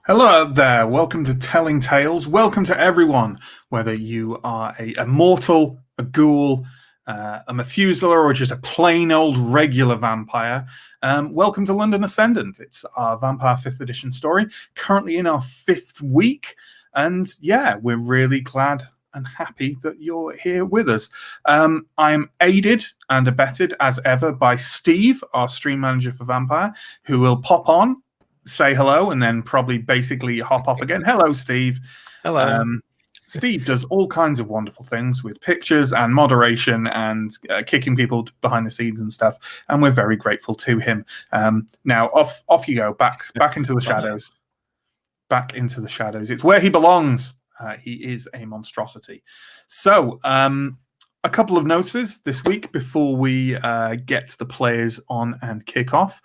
Hello there, welcome to Telling Tales. Welcome to everyone, whether you are a mortal, a ghoul, a Methuselah, or just a plain old regular vampire. Welcome to London Ascendant. It's our Vampire 5th edition story, currently in our 5th week. And yeah, we're really glad and happy that you're here with us. I'm aided and abetted as ever by Steve, our stream manager for Vampire, who will pop on, say hello, and then probably basically hop off again. Hello, Steve. Hello. Steve does all kinds of wonderful things with pictures and moderation and kicking people behind the scenes and stuff, and we're very grateful to him. Now, off you go, back into the shadows. Back into the shadows. It's where he belongs. He is a monstrosity. So, a couple of notices this week before we get the players on and kick off.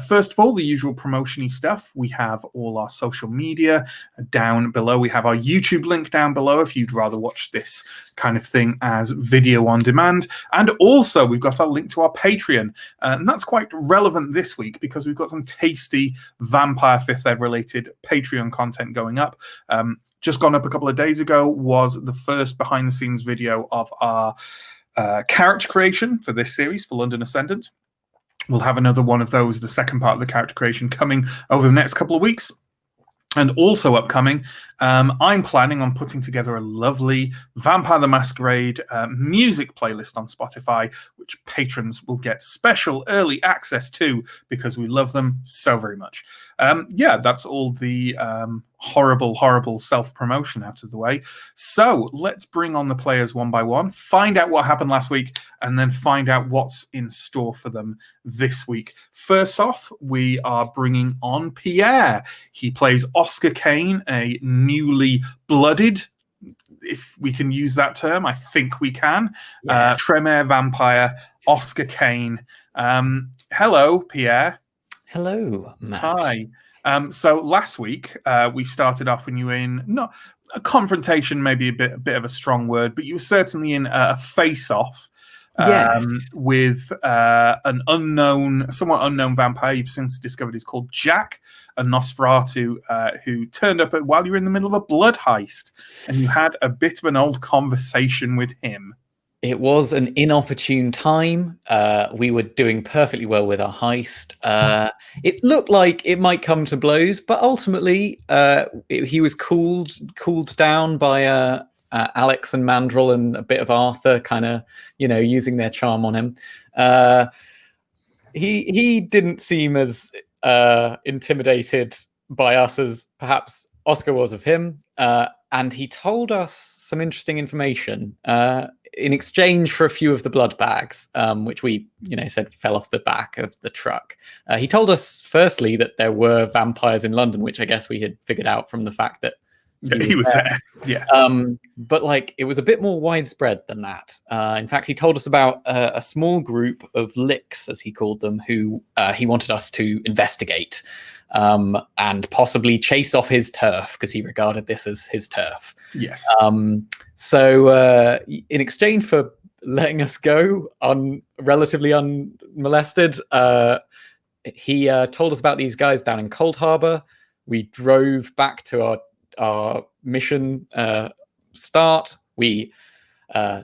First of all, the usual promotion-y stuff. We have all our social media down below. We have our YouTube link down below if you'd rather watch this kind of thing as video on demand. And also, we've got our link to our Patreon. And that's quite relevant this week because we've got some tasty Vampire 5th Ed related Patreon content going up. Just gone up a couple of days ago was the first behind the scenes video of our character creation for this series for London Ascendant. We'll have another one of those, the second part of the character creation, coming over the next couple of weeks. And also upcoming, I'm planning on putting together a lovely Vampire the Masquerade music playlist on Spotify, which patrons will get special early access to because we love them so very much. Yeah, that's all the horrible self-promotion out of the way. So let's bring on the players one by one, find out what happened last week, and then find out what's in store for them this week. First off, we are bringing on Pierre. He plays Oscar Kane, a newly blooded, if we can use that term, I think we can, Yes. Tremere vampire, Oscar Kane. Hello, Pierre. Hello, Matt. Hi. So last week we started off when you were in not a confrontation, maybe a bit of a strong word, but you were certainly in a face-off Yes. with an somewhat unknown vampire you've since discovered is called Jack, a Nosferatu who turned up while you were in the middle of a blood heist, and you had a bit of an old conversation with him. It was an inopportune time. We were doing perfectly well with our heist. It looked like it might come to blows, but ultimately he was cooled down by Alex and Mandrel and a bit of Arthur kind of, using their charm on him. He didn't seem as intimidated by us as perhaps Oscar was of him. And he told us some interesting information in exchange for a few of the blood bags, which we, said fell off the back of the truck. He told us, firstly, that there were vampires in London, which I guess we had figured out from the fact that he was there. Yeah. But it was a bit more widespread than that. In fact, he told us about a small group of licks, as he called them, who he wanted us to investigate. And possibly chase off his turf, because he regarded this as his turf. Yes. So in exchange for letting us go relatively unmolested, he told us about these guys down in Cold Harbor. We drove back to our mission start. We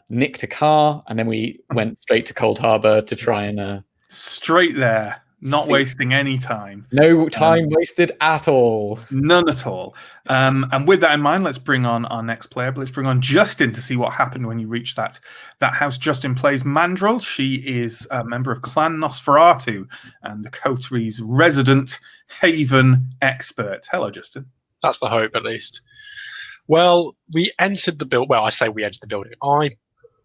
nicked a car, and then we went straight to Cold Harbor to try and... straight there. Not wasting any time. No time wasted at all. None at all. And with that in mind, let's bring on our next player. But let's bring on Justin to see what happened when you reached that house. Justin plays Mandrel. She is a member of Clan Nosferatu and the Coteries' resident Haven expert. Hello, Justin. That's the hope, at least. Well, we entered the building. Well, I say we entered the building. I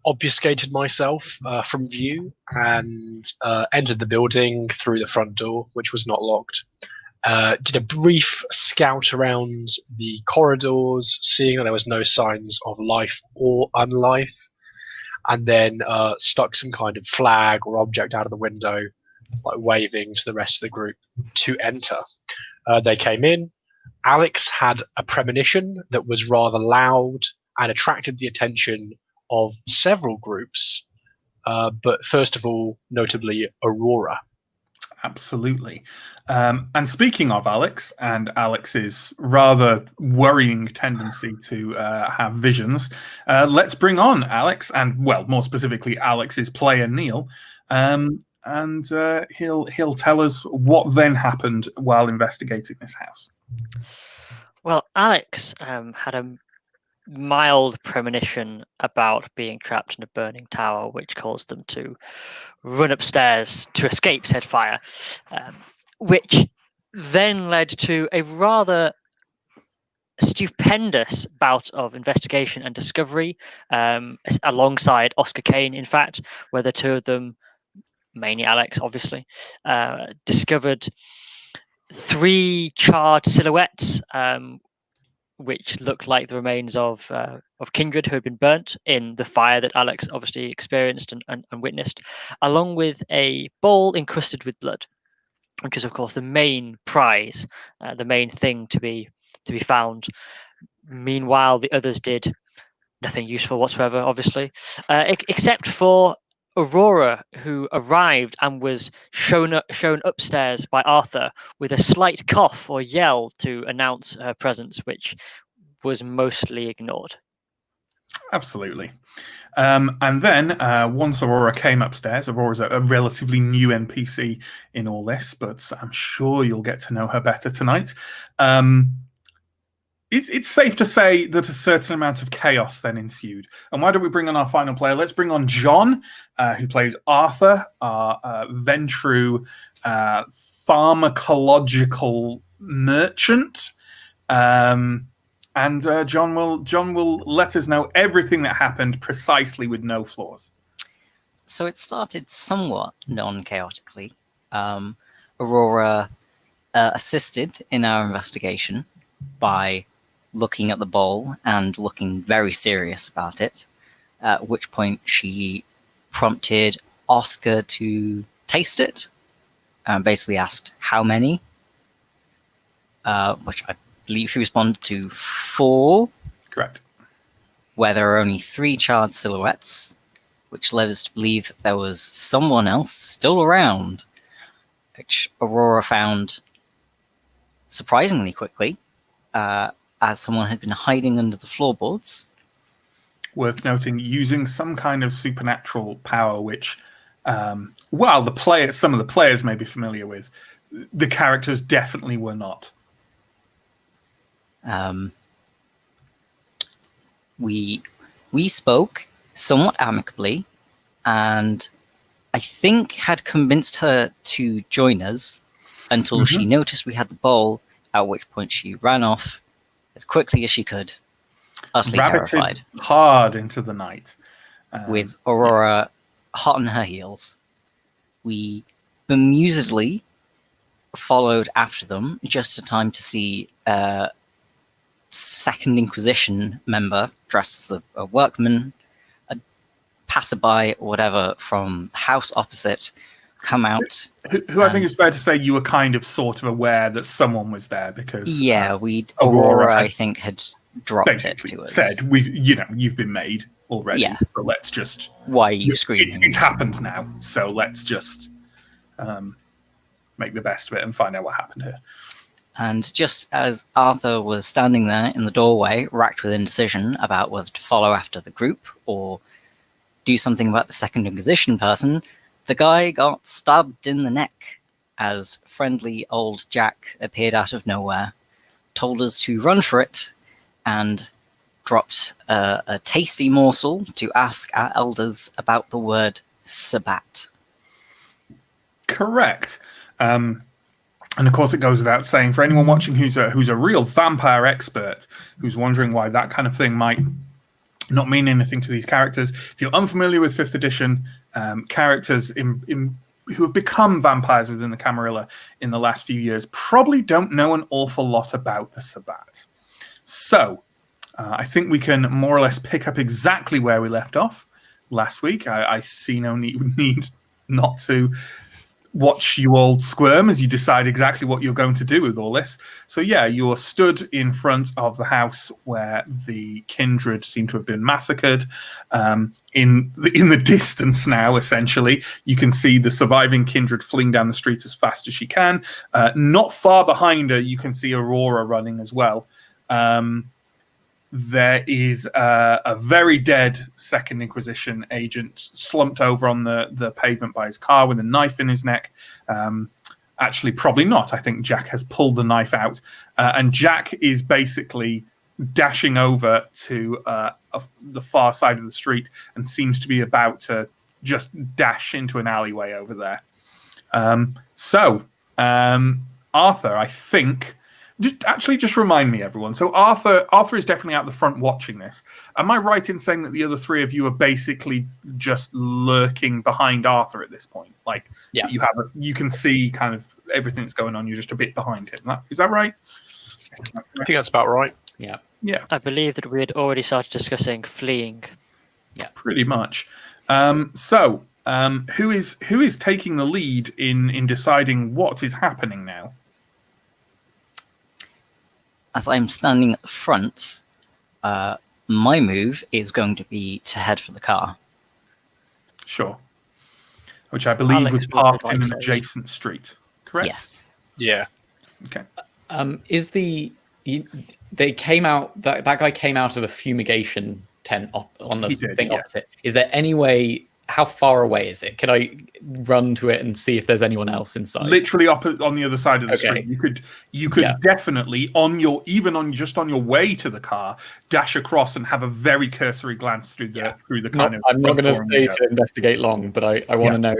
obfuscated myself from view and entered the building through the front door, which was not locked. Did a brief scout around the corridors, seeing that there was no signs of life or unlife, and then stuck some kind of flag or object out of the window, waving to the rest of the group to enter. They came in. Alex had a premonition that was rather loud and attracted the attention of several groups, but first of all, notably Aurora. Absolutely. And speaking of Alex and Alex's rather worrying tendency to have visions, let's bring on Alex and, well, more specifically, Alex's player Neill, and he'll tell us what then happened while investigating this house. Well, Alex had a mild premonition about being trapped in a burning tower, which caused them to run upstairs to escape said fire, which then led to a rather stupendous bout of investigation and discovery, alongside Oscar Kane, in fact, where the two of them, mainly Alex, obviously, discovered 3 charred silhouettes, which looked like the remains of kindred who had been burnt in the fire that Alex obviously experienced and witnessed, along with a bowl encrusted with blood, which is of course the main prize, the main thing to be found. Meanwhile, the others did nothing useful whatsoever, obviously, except for Aurora, who arrived and was shown upstairs by Arthur with a slight cough or yell to announce her presence, which was mostly ignored. Absolutely. And then once Aurora came upstairs, Aurora's a relatively new NPC in all this, but I'm sure you'll get to know her better tonight. It's safe to say that a certain amount of chaos then ensued. And why don't we bring on our final player? Let's bring on John, who plays Arthur, our Ventru pharmacological merchant. And John will let us know everything that happened precisely with no flaws. So it started somewhat non-chaotically. Aurora assisted in our investigation by looking at the bowl and looking very serious about it, at which point she prompted Oscar to taste it, and basically asked how many, which I believe she responded to 4. Correct. Where there are only 3 charred silhouettes, which led us to believe that there was someone else still around, which Aurora found surprisingly quickly, as someone had been hiding under the floorboards. Worth noting, using some kind of supernatural power, which, while some of the players may be familiar with, the characters definitely were not. We spoke somewhat amicably, and I think had convinced her to join us until she noticed we had the bowl, at which point she ran off as quickly as she could, utterly terrified. Hard into the night. With Aurora hot on her heels. We bemusedly followed after them just in time to see a Second Inquisition member dressed as a workman, a passerby or whatever from the house opposite, come out. Who I think is fair to say you were kind of sort of aware that someone was there because Aurora I think had dropped it to us. Said you've been made already. Yeah. So let's just. Why are you screaming? It's happened now, so let's just make the best of it and find out what happened here. And just as Arthur was standing there in the doorway, racked with indecision about whether to follow after the group or do something about the Second Inquisition person, the guy got stabbed in the neck as friendly old Jack appeared out of nowhere, told us to run for it, and dropped a tasty morsel to ask our elders about the word Sabbat. Correct. And of course, it goes without saying, for anyone watching who's a real vampire expert, who's wondering why that kind of thing might not mean anything to these characters. If you're unfamiliar with 5th edition, characters who have become vampires within the Camarilla in the last few years probably don't know an awful lot about the Sabbat. So I think we can more or less pick up exactly where we left off last week. I see no need not to watch you all squirm as you decide exactly what you're going to do with all this. So yeah, you're stood in front of the house where the kindred seem to have been massacred. In the distance now, essentially, you can see the surviving kindred fleeing down the street as fast as she can. Not far behind her, you can see Aurora running as well. There is a very dead Second Inquisition agent slumped over on the pavement by his car with a knife in his neck. Actually, probably not. I think Jack has pulled the knife out. And Jack is basically dashing over to the far side of the street and seems to be about to just dash into an alleyway over there. Arthur, I think... Just remind me, everyone. So Arthur is definitely out the front watching this. Am I right in saying that the other three of you are basically just lurking behind Arthur at this point? Like, yeah, you can see kind of everything that's going on. You're just a bit behind him. Is that right? I think that's about right. Yeah. Yeah. I believe that we had already started discussing fleeing. Yeah, pretty much. Who is taking the lead in deciding what is happening now? As I'm standing at the front, my move is going to be to head for the car. Sure. Which I believe was parked in an adjacent street, correct? Yes. Yeah. Okay. They came out, that guy came out of a fumigation tent on the thing opposite. Is there any way... How far away is it? Can I run to it and see if there's anyone else inside? Literally on the other side of the street. You could definitely on your way to the car dash across and have a very cursory glance through the kind of. I'm not going to stay to investigate long, but I want to know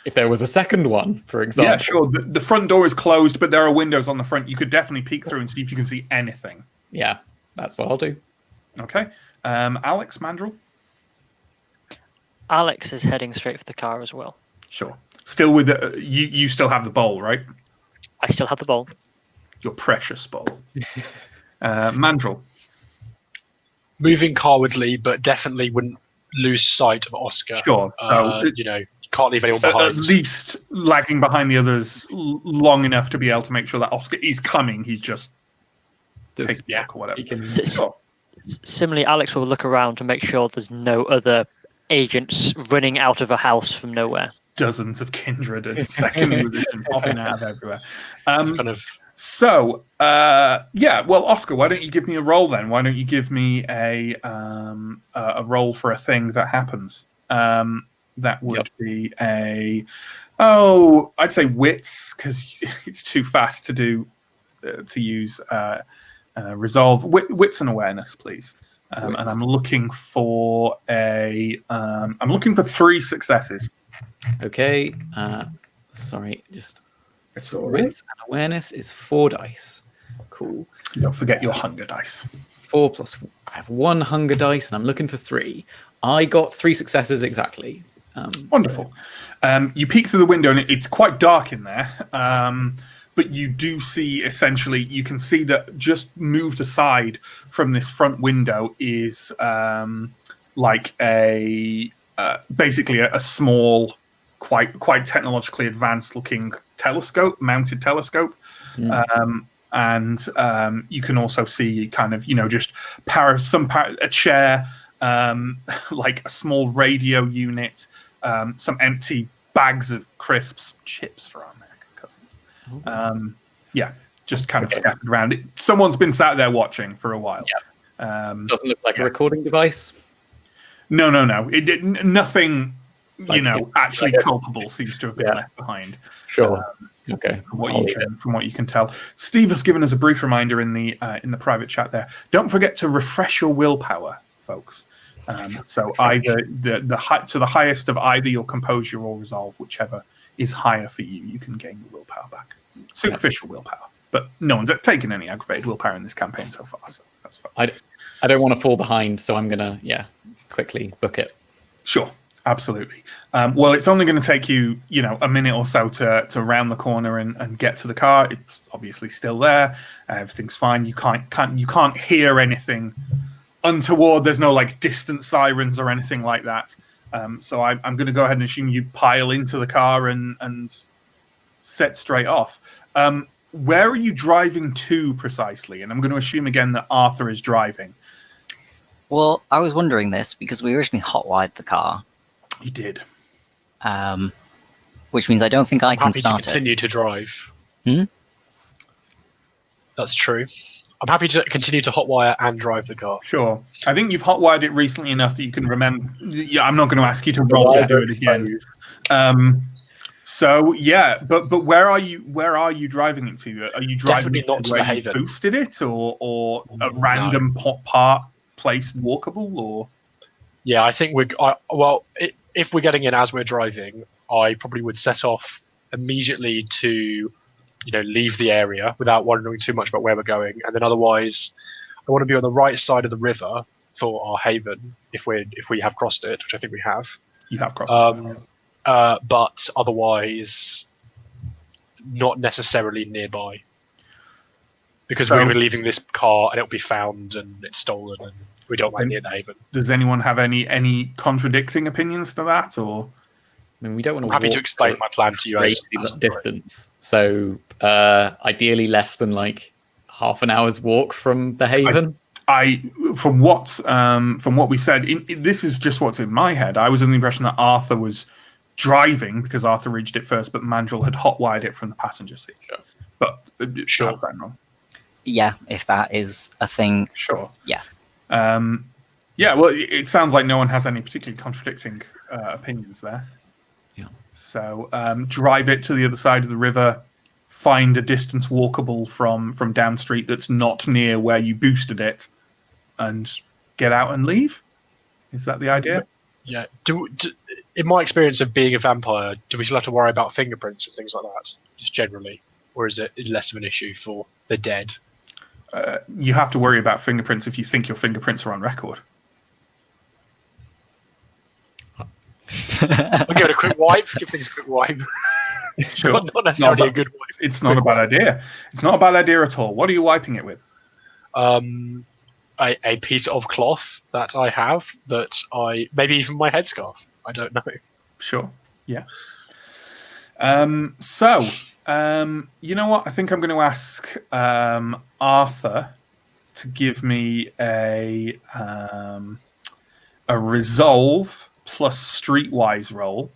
if there was a second one, for example. Yeah, sure. The front door is closed, but there are windows on the front. You could definitely peek through and see if you can see anything. Yeah, that's what I'll do. Okay, Alex, Mandrill. Alex is heading straight for the car as well. Sure. Still with you still have the bowl, right? I still have the bowl. Your precious bowl. Mandrill. Moving cowardly, but definitely wouldn't lose sight of Oscar. Sure. So you can't leave anyone behind. At least lagging behind the others long enough to be able to make sure that Oscar is coming. He's just taking or whatever. Similarly, Alex will look around to make sure there's no other agents running out of a house from nowhere. Dozens of kindred and Second Inquisition popping out of everywhere. Well, Oscar, why don't you give me a roll then? Why don't you give me a roll for a thing that happens? That would be I'd say wits, because it's too fast to use resolve. Wits and awareness, please. And I'm looking for I'm looking for 3 successes. Okay. Sorry, just it's all right. Wits and awareness is 4 dice. Cool. Don't forget your hunger dice. 4 plus. I have 1 hunger dice, and I'm looking for 3. I got 3 successes exactly. Wonderful. You peek through the window, and it's quite dark in there. But you do see, essentially, you can see that just moved aside from this front window is basically a small, quite technologically advanced looking mounted telescope. And you can also see kind of, just a chair, like a small radio unit, some empty bags of crisps, chips for our American cousins. Just kind of scattered around. Someone's been sat there watching for a while. Doesn't look like a recording device. No. Nothing, actually culpable seems to have been left behind. Sure. Okay. From what you can tell, Steve has given us a brief reminder in the private chat there. Don't forget to refresh your willpower, folks. So either to the highest of either your composure or resolve, whichever is higher for you, you can gain your willpower back. Superficial willpower, but no one's taken any aggravated willpower in this campaign so far, so that's fine. I don't want to fall behind, so I'm gonna quickly book it. Sure, absolutely. Well, it's only going to take you a minute or so to round the corner and get to the car. It's obviously still there. Everything's fine. You can't hear anything untoward. There's no distant sirens or anything like that. So I'm going to go ahead and assume you pile into the car and set straight off. Where are you driving to precisely? And I'm going to assume again that Arthur is driving. Well, I was wondering this because we originally hotwired the car. You did. Which means I don't think I can happy start to continue to drive. Hmm? That's true. I'm happy to continue to hotwire and drive the car. Sure. I think you've hotwired it recently enough that you can remember. Yeah, I'm not going to ask you to roll to do it again. So yeah, but where are you driving it to? Are you driving Definitely it not to where the you Haven. boosted it, or a random part place walkable, or? Yeah, I think if we're getting in as we're driving, I probably would set off immediately to, leave the area without wondering too much about where we're going, and then otherwise, I want to be on the right side of the river for our haven if we have crossed it, which I think we have. You have crossed it. But otherwise, not necessarily nearby, because we're going to be leaving this car and it'll be found and it's stolen, and we don't like near the haven. Does anyone have any contradicting opinions to that, or? I mean, we don't want to. I'm happy to explain my plan to you as distance. So ideally, less than like half an hour's walk from the haven. From what we said, this is just what's in my head. I was under the impression that Arthur was driving because Arthur reached it first, but Mandrel had hotwired it from the passenger seat. Sure. But sure. Yeah, if that is a thing. Sure. Yeah. Yeah. Well, it sounds like no one has any particularly contradicting opinions there. Yeah. So drive it to the other side of the river. Find a distance walkable from down street that's not near where you boosted it, and get out and leave. Is that the idea? Yeah. In my experience of being a vampire, do we still have to worry about fingerprints and things like that, just generally, or is it less of an issue for the dead? You have to worry about fingerprints if you think your fingerprints are on record. I'll give it a quick wipe. Give things a quick wipe. Sure. Not necessarily a good wipe. It's not a bad idea. It's not a bad idea at all. What are you wiping it with? A piece of cloth that I have maybe even my headscarf. I don't know. Sure. Yeah. So, you know what? I think I'm going to ask Arthur to give me a resolve plus streetwise roll.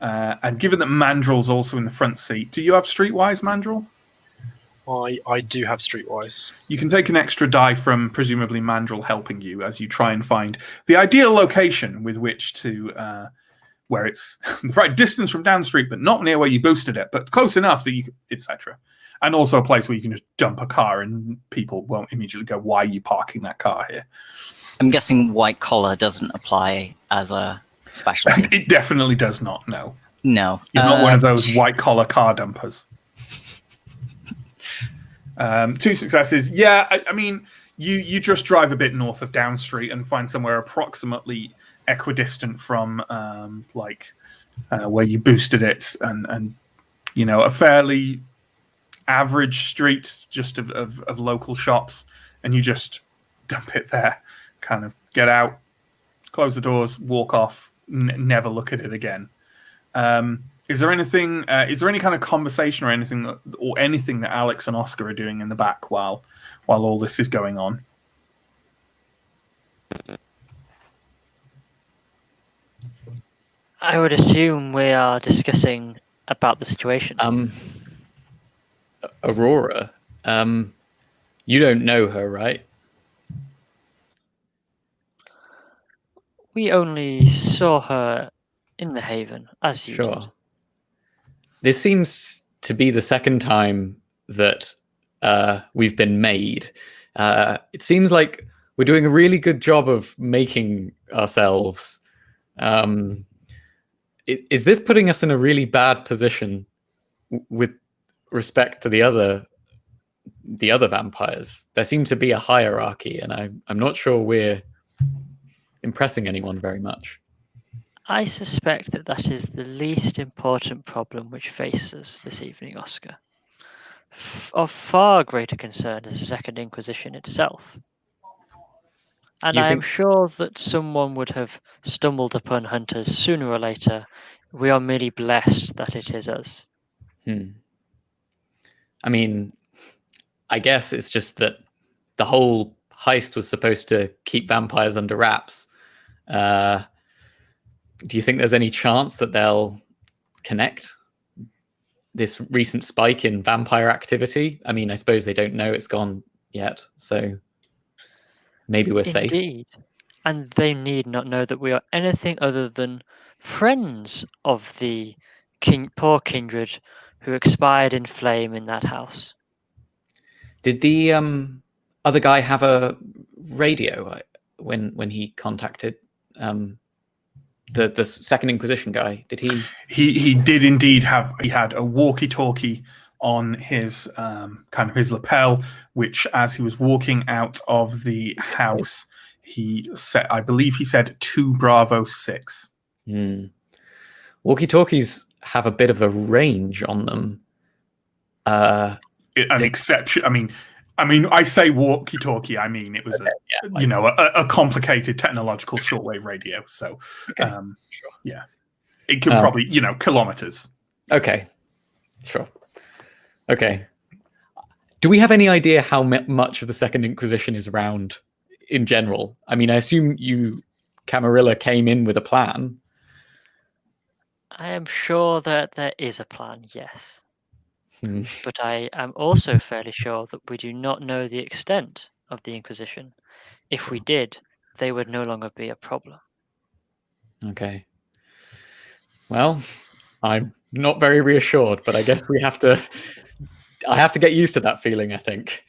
And given that Mandrel's also in the front seat, do you have streetwise, Mandrel? I do have streetwise. You can take an extra die from presumably Mandrel helping you as you try and find the ideal location with which to, where it's the right distance from down street, but not near where you boosted it, but close enough that you, etc. And also a place where you can just dump a car and people won't immediately go, "Why are you parking that car here?" I'm guessing white collar doesn't apply as a specialty. It definitely does not. No. No. You're not one of those white collar car dumpers. 2 successes. Yeah, I mean, you just drive a bit north of Down Street and find somewhere approximately equidistant from where you boosted it, and a fairly average street just of local shops, and you just dump it there. Kind of get out, close the doors, walk off, never look at it again. Is there anything? Is there any kind of conversation or anything that Alex and Oscar are doing in the back while all this is going on? I would assume we are discussing about the situation. Aurora, you don't know her, right? We only saw her in the Haven, as you did. This seems to be the second time that we've been made. It seems like we're doing a really good job of making ourselves. Is this putting us in a really bad position with respect to the other vampires? There seems to be a hierarchy, and I'm not sure we're impressing anyone very much. I suspect that is the least important problem which faces this evening, Oscar. Of far greater concern is the Second Inquisition itself. And I am sure that someone would have stumbled upon hunters sooner or later. We are merely blessed that it is us. I mean, I guess it's just that the whole heist was supposed to keep vampires under wraps. Do you think there's any chance that they'll connect this recent spike in vampire activity? I mean, I suppose they don't know it's gone yet, so maybe we're safe. Indeed. And they need not know that we are anything other than friends of the poor kindred who expired in flame in that house. Did the other guy have a radio when he contacted the Second Inquisition guy? Did he? He did indeed have. He had a walkie-talkie on his kind of his lapel, which, as he was walking out of the house, he said, I believe he said 2 Bravo 6. Walkie-talkies have a bit of a range on them. An exception. I mean, I say walkie-talkie. I mean, it was a complicated technological shortwave radio. So, yeah, it could probably kilometers. Okay, sure. Okay. Do we have any idea how much of the Second Inquisition is around in general? I mean, I assume you, Camarilla, came in with a plan. I am sure that there is a plan, yes. But I am also fairly sure that we do not know the extent of the Inquisition. If we did, they would no longer be a problem. Okay. Well, I'm not very reassured, but I guess I have to get used to that feeling, I think.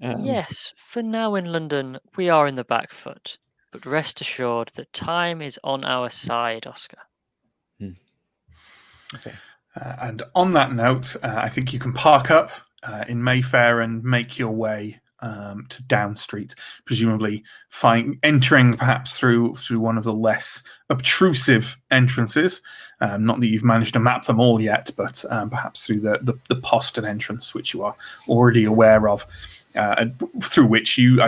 Yes, for now in London, we are in the back foot. But rest assured that time is on our side, Oscar. Okay. And on that note, I think you can park up in Mayfair and make your way to Down Street, presumably entering perhaps through one of the less obtrusive entrances. Not that you've managed to map them all yet, but perhaps through the postern entrance, which you are already aware of, through which you...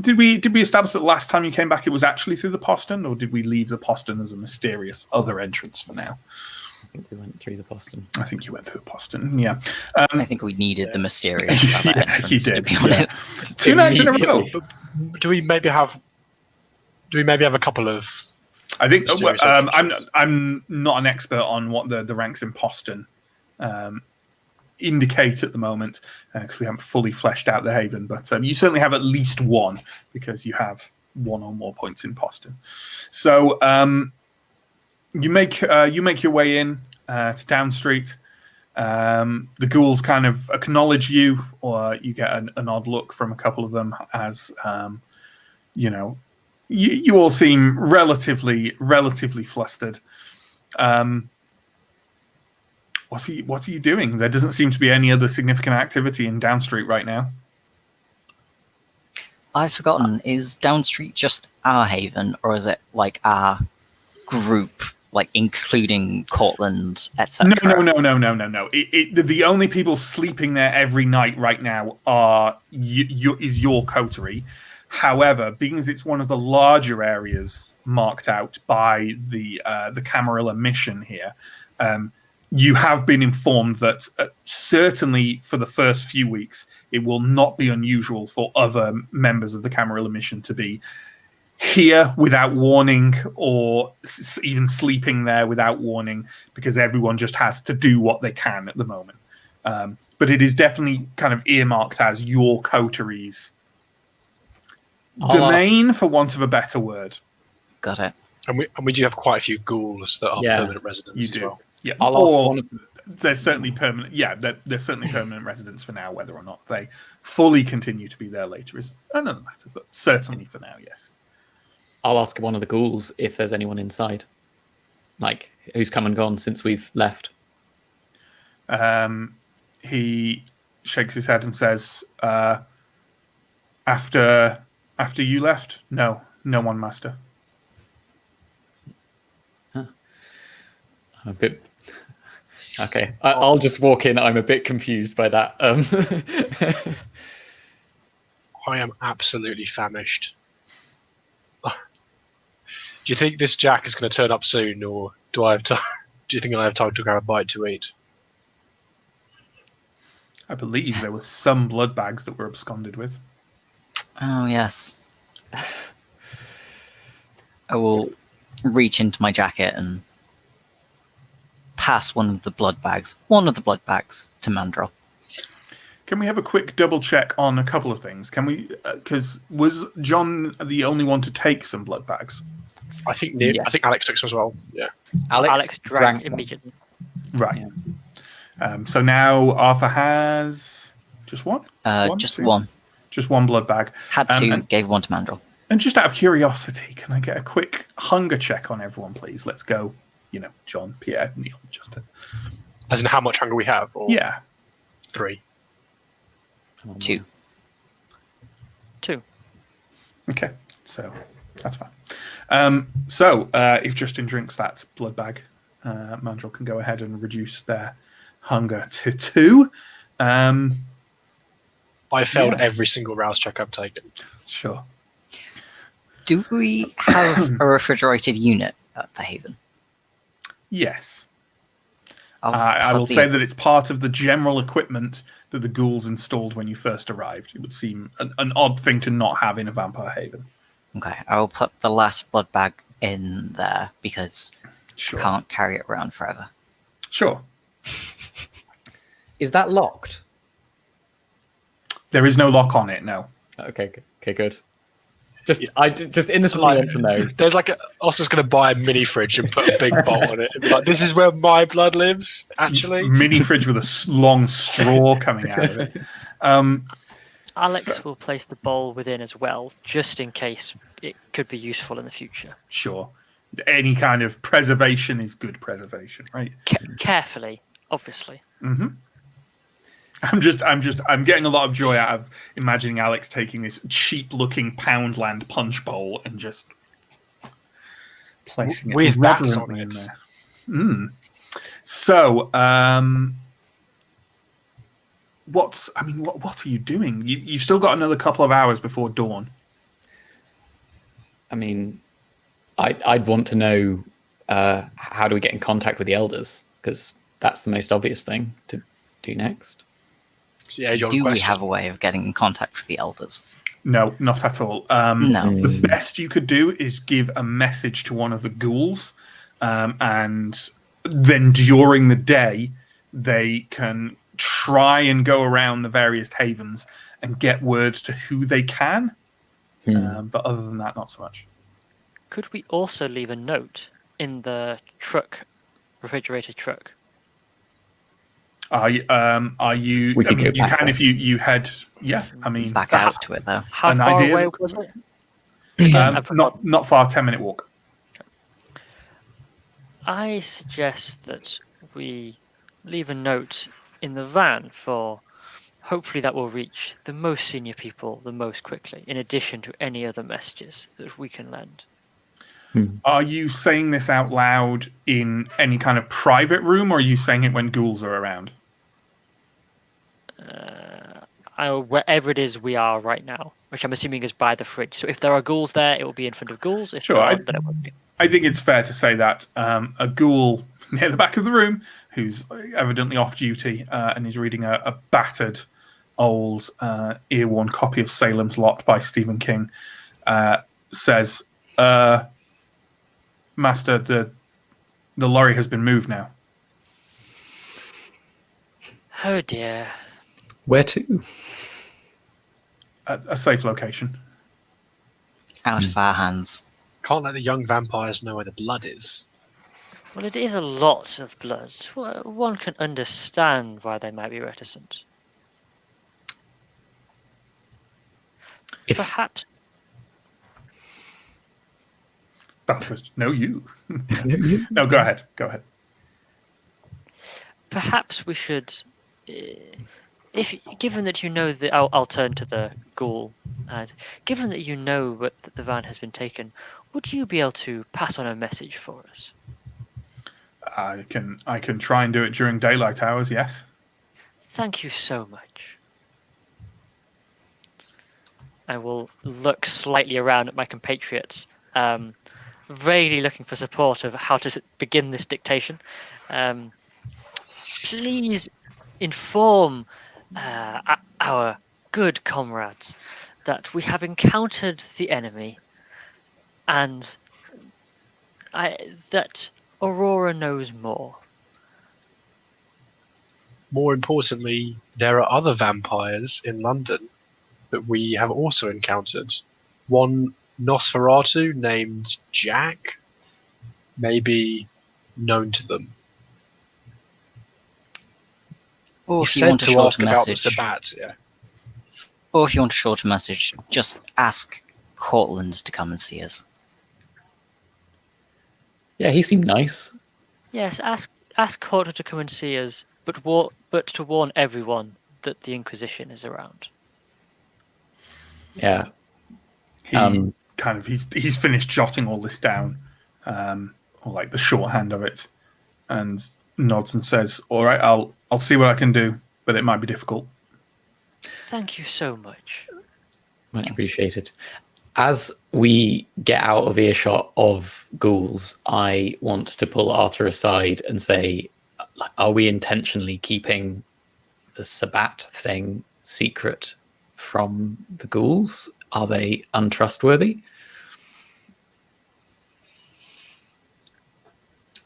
Did we establish that last time you came back it was actually through the postern, or did we leave the postern as a mysterious other entrance for now? I think we went through the postern. I think you went through the postern, yeah. I think we needed the mysterious other entrance, to be honest. 2 nights in a row. Do we maybe have a couple of... I think I'm not an expert on what the ranks in postern indicate at the moment, because we haven't fully fleshed out the Haven, but you certainly have at least one, because you have 1 or more points in postern. So you make your way in to Down Street. The ghouls kind of acknowledge you, or you get an odd look from a couple of them as you all seem relatively flustered. What are you doing? There doesn't seem to be any other significant activity in Down Street right now. I've forgotten, is Down Street just our Haven, or is it like our group, like including Cortland, etc.? No. The only people sleeping there every night right now is your coterie. However, because it's one of the larger areas marked out by the Camarilla mission here, you have been informed that certainly for the first few weeks, it will not be unusual for other members of the Camarilla mission to be here without warning, or even sleeping there without warning, because everyone just has to do what they can at the moment. But it is definitely kind of earmarked as your coteries domain, for want of a better word. Got it. And we do have quite a few ghouls that are permanent residents. You do. As well. Yeah, I'll ask one of them. There's certainly permanent. Yeah, they're certainly permanent residents for now. Whether or not they fully continue to be there later is another matter. But certainly for now, yes. I'll ask one of the ghouls if there's anyone inside, like who's come and gone since we've left. He shakes his head and says, "After you left, no one, Master." Huh. I'm a bit. Okay, I'll just walk in. I'm a bit confused by that. I am absolutely famished. Do you think this Jack is going to turn up soon, or do I have time? Do you think I have time to grab a bite to eat? I believe there were some blood bags that were absconded with. Oh, yes. I will reach into my jacket and pass one of the blood bags to Mandrel. Can we have a quick double check on a couple of things? Can we? Because was John the only one to take some blood bags? I think Yeah. I think Alex took some as well. Yeah. Alex drank immediately. Right. So now Arthur has just one. Just two? one. Just one blood bag. Had two, gave one to Mandrel. And just out of curiosity, can I get a quick hunger check on everyone, please? Let's go. John, Pierre, Neill, Justin. As in how much hunger we have? Or Yeah. 3. Two. Okay. So that's fine. So if Justin drinks that blood bag, Mandrel can go ahead and reduce their hunger to 2. I failed every single rouse check I've taken. Sure. Do we have a refrigerated unit at the Haven? Yes. I'll I will put say that it's part of the general equipment that the ghouls installed when you first arrived. It would seem an odd thing to not have in a vampire haven. Okay, I will put the last blood bag in there because Sure. I can't carry it around forever. Sure. Is that locked? There is no lock on it, no. Okay, good. I just innocently want to know. There's Oscar's going to buy a mini fridge and put a big bolt on it. And be like, this is where my blood lives, actually. Mini fridge with a long straw coming out of it. Alex will place the bowl within as well, just in case it could be useful in the future. Sure. Any kind of preservation is good preservation, right? Carefully, obviously. Mm-hmm. I'm getting a lot of joy out of imagining Alex taking this cheap-looking Poundland punch bowl and just placing it with bats reverently on in it. there. So, what are you doing? You've still got another couple of hours before dawn. I mean, I'd want to know how do we get in contact with the elders, because that's the most obvious thing to do next. Yeah, Do we have a way of getting in contact with the elders? No, not at all. No. The best you could do is give a message to one of the ghouls, and then during the day, they can try and go around the various havens and get word to who they can. But other than that, not so much. Could we also leave a note in the refrigerated truck? Are you? We could go you back can there. if you head. Yeah, I mean, Back out to it, though. How An far idea? away was it? not far. 10-minute walk. I suggest that we leave a note in the van for. Hopefully that will reach the most senior people the most quickly, in addition to any other messages that we can lend. Are you saying this out loud in any kind of private room, or are you saying it when ghouls are around? Wherever it is we are right now, which I'm assuming is by the fridge. So if there are ghouls there, it will be in front of ghouls. If Sure, there aren't, then it won't be. I think it's fair to say that a ghoul near the back of the room, who's evidently off duty and is reading a battered, old, ear-worn copy of Salem's Lot by Stephen King, says, Master, the lorry has been moved now. Oh dear. Where to? A safe location. Out of our hands. Can't let the young vampires know where the blood is. Well, it is a lot of blood. One can understand why they might be reticent. Perhaps. Bathurst, no, you. No, go ahead. Go ahead. Perhaps we should, given that you know I'll turn to the ghoul. Given that you know that the van has been taken, would you be able to pass on a message for us? I can try and do it during daylight hours. Yes. Thank you so much. I will look slightly around at my compatriots, vaguely looking for support of how to begin this dictation. Please inform our good comrades, that we have encountered the enemy, and that Aurora knows more. More importantly, there are other vampires in London that we have also encountered. One Nosferatu named Jack may be known to them. Or He if you said want a to shorter ask about the message, Sabbat, yeah. or if you want a shorter message, just ask Cortland to come and see us. Yeah, he seemed nice. Yes, ask Corder to come and see us, but to warn everyone that the Inquisition is around. Yeah. He he's finished jotting all this down, or like the shorthand of it, and nods and says, "All right, I'll see what I can do, but it might be difficult." Thank you so much. Much appreciated. As we get out of earshot of ghouls, I want to pull Arthur aside and say, are we intentionally keeping the Sabbat thing secret from the ghouls? Are they untrustworthy?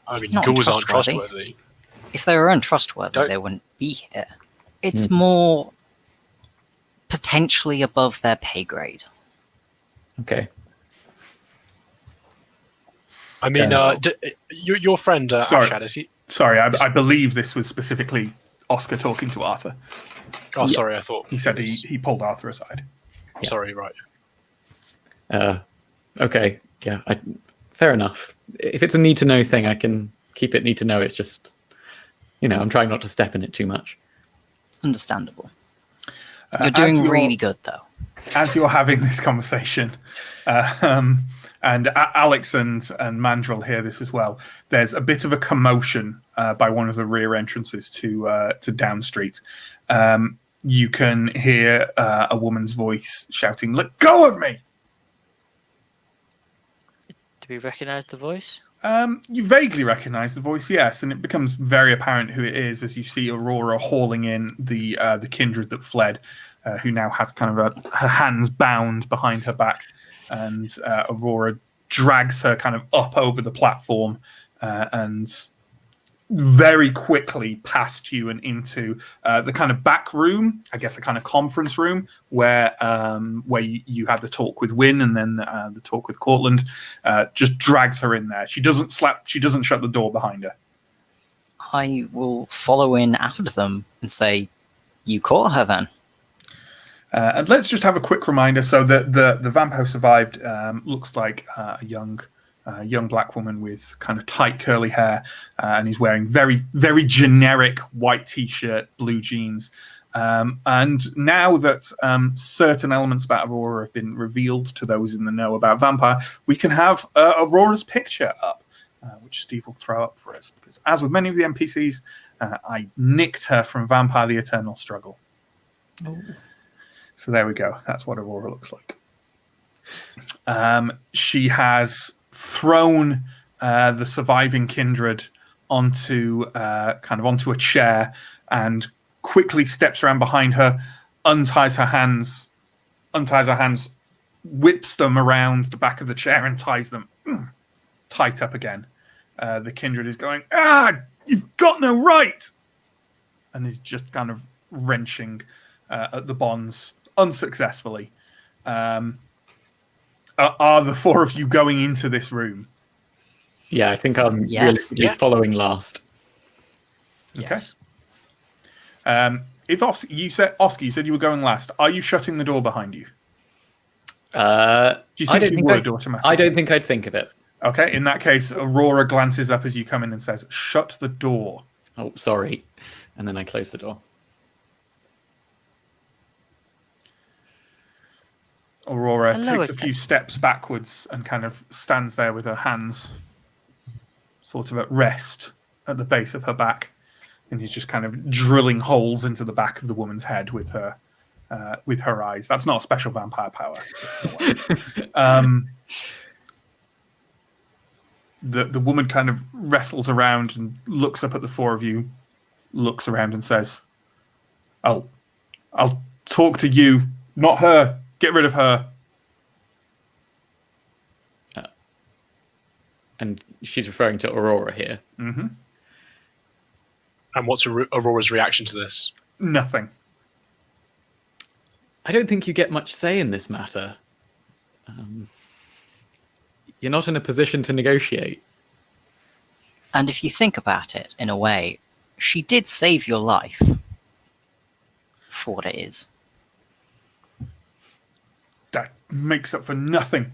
I mean, Not ghouls aren't trustworthy. trustworthy. If they were untrustworthy, Don't- they wouldn't be here. It's more potentially above their pay grade. Okay. I mean, your friend Sorry. Ashad, is he? Sorry, I believe this was specifically Oscar talking to Arthur. Oh, sorry, I thought He said it was- he pulled Arthur aside. Sorry, right. Okay. Yeah. Fair enough. If it's a need to know thing, I can keep it need to know. It's just, I'm trying not to step in it too much. Understandable. You're doing really good, though. As you're having this conversation, and Alex and Mandrill hear this as well, there's a bit of a commotion by one of the rear entrances to Down Street. You can hear a woman's voice shouting, "Let go of me!" Do we recognise the voice? You vaguely recognise the voice, yes, and it becomes very apparent who it is as you see Aurora hauling in the kindred that fled, who now has kind of her hands bound behind her back, and Aurora drags her kind of up over the platform and very quickly past you and into the kind of back room, I guess a kind of conference room where you have the talk with Wynne and then the talk with Cortland. Just drags her in there. She doesn't shut the door behind her. I will follow in after them and say, "You caught her then." And let's just have a quick reminder. So the vamp who survived looks like a young black woman with kind of tight curly hair, and he's wearing very, very generic white t-shirt, blue jeans. And now that certain elements about Aurora have been revealed to those in the know about vampire, we can have Aurora's picture up, which Steve will throw up for us. Because as with many of the NPCs, I nicked her from Vampire: The Eternal Struggle. Oh. So there we go. That's what Aurora looks like. She has thrown the surviving kindred onto a chair and quickly steps around behind her, unties her hands, whips them around the back of the chair and ties them tight up again. The kindred is going, you've got no right, and is just kind of wrenching at the bonds unsuccessfully. Are the four of you going into this room? Yeah, I think I'm realistically following last. Yes. Okay. If Oscar, you said you were going last. Are you shutting the door behind you? Do you think you would automatically? I don't think I'd think of it. Okay. In that case, Aurora glances up as you come in and says, "Shut the door." Oh, sorry. And then I close the door. Aurora takes a few steps backwards and kind of stands there with her hands sort of at rest at the base of her back, and he's just kind of drilling holes into the back of the woman's head with her eyes. That's not a special vampire power. The woman kind of wrestles around and looks up at the four of you, looks around and says, "Oh, I'll talk to you, not her. Get rid of her. And she's referring to Aurora here. Mm-hmm. And what's Aurora's reaction to this? Nothing. I don't think you get much say in this matter. You're not in a position to negotiate. And if you think about it, in a way, she did save your life. For what it is. That makes up for nothing.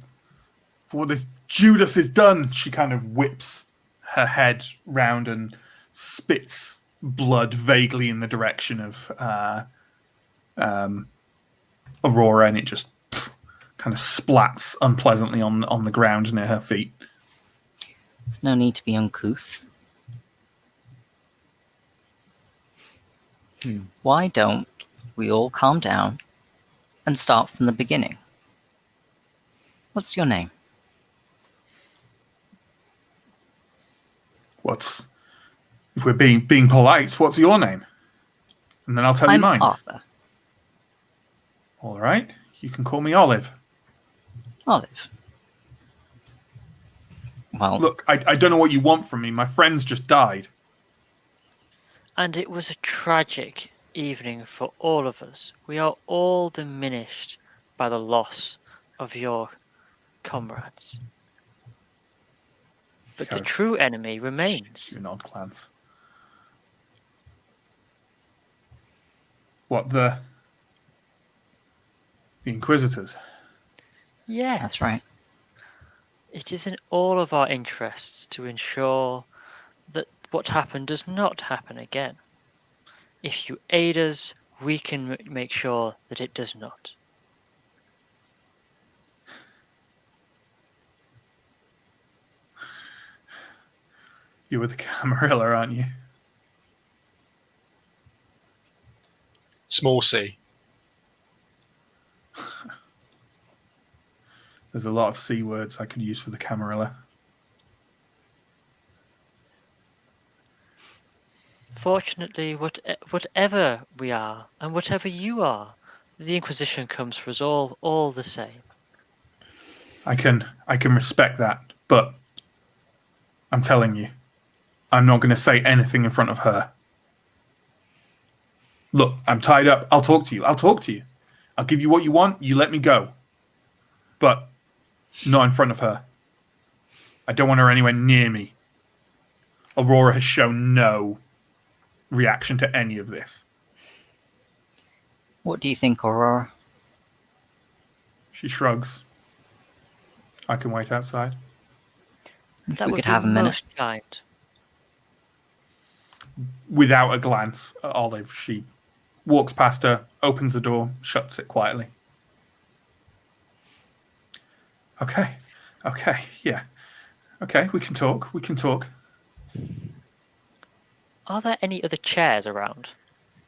For what this Judas has done. She kind of whips her head round and spits blood vaguely in the direction of Aurora, and it just kind of splats unpleasantly on the ground near her feet. There's no need to be uncouth. Why don't we all calm down and start from the beginning? What's your name? If we're being polite, what's your name? And then I'll tell you mine. I'm Arthur. All right. You can call me Olive. Olive. Well, Look, I don't know what you want from me. My friends just died. And it was a tragic evening for all of us. We are all diminished by the loss of your comrades. But the true enemy remains. An odd glance. What, the Inquisitors? Yes. that's right. It is in all of our interests to ensure that what happened does not happen again. If you aid us, we can make sure that it does not. You're with the Camarilla, aren't you? Small C. There's a lot of C words I could use for the Camarilla. Fortunately, whatever we are, and whatever you are, the Inquisition comes for us all the same. I can respect that, but I'm telling you, I'm not going to say anything in front of her. Look, I'm tied up. I'll talk to you. I'll give you what you want. You let me go. But not in front of her. I don't want her anywhere near me. Aurora has shown no reaction to any of this. What do you think, Aurora? She shrugs. I can wait outside. If That we would could be have a minute. most kind. Without a glance at Olive, she walks past her, opens the door, shuts it quietly. Okay, yeah. Okay, we can talk. Are there any other chairs around?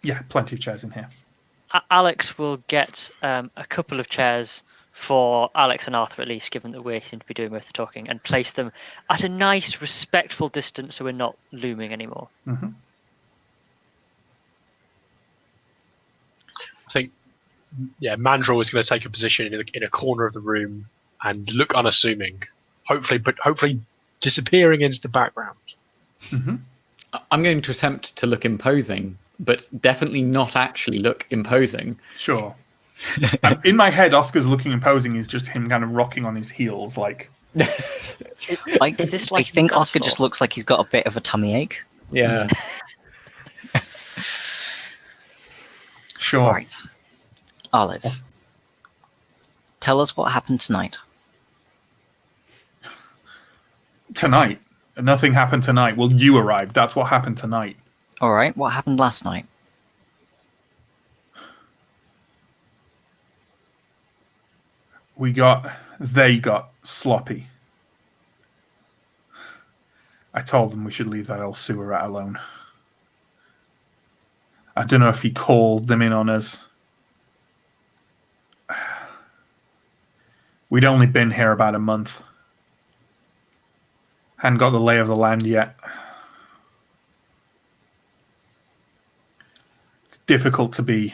Yeah, plenty of chairs in here. Alex will get a couple of chairs for Alex and Arthur, at least, given that we seem to be doing most of the talking, and place them at a nice, respectful distance so we're not looming anymore. Mm-hmm. I think, yeah, Mandrill is going to take a position in a corner of the room and look unassuming, hopefully disappearing into the background. Mm-hmm. I'm going to attempt to look imposing, but definitely not actually look imposing. Sure. In my head, Oscar's looking imposing is just him kind of rocking on his heels, like. I this like think Oscar Newcastle? just looks like he's got a bit of a tummy ache. Yeah. Sure. Right. Olive, tell us what happened tonight. Tonight. Nothing happened tonight. Well, you arrived. That's what happened tonight. All right, what happened last night? They got sloppy. I told them we should leave that old sewer rat alone. I don't know if he called them in on us. We'd only been here about a month. Hadn't got the lay of the land yet. It's difficult to be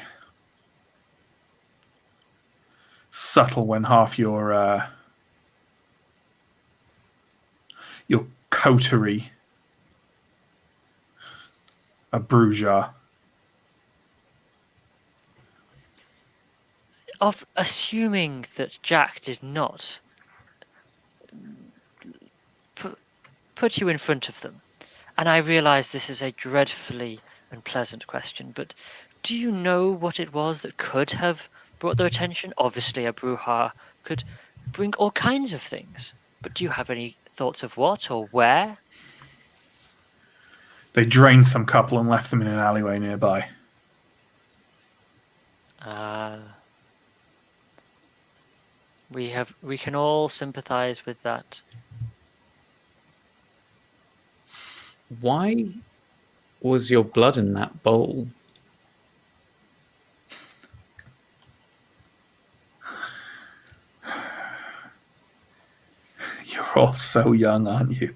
subtle when half your coterie are Bruges. Of assuming that Jack did not put you in front of them, and I realize this is a dreadfully unpleasant question, but do you know what it was that could have brought their attention? Obviously, a brouhaha could bring all kinds of things, but do you have any thoughts of what or where? They drained some couple and left them in an alleyway nearby. We can all sympathize with that. Why was your blood in that bowl? You're all so young, aren't you?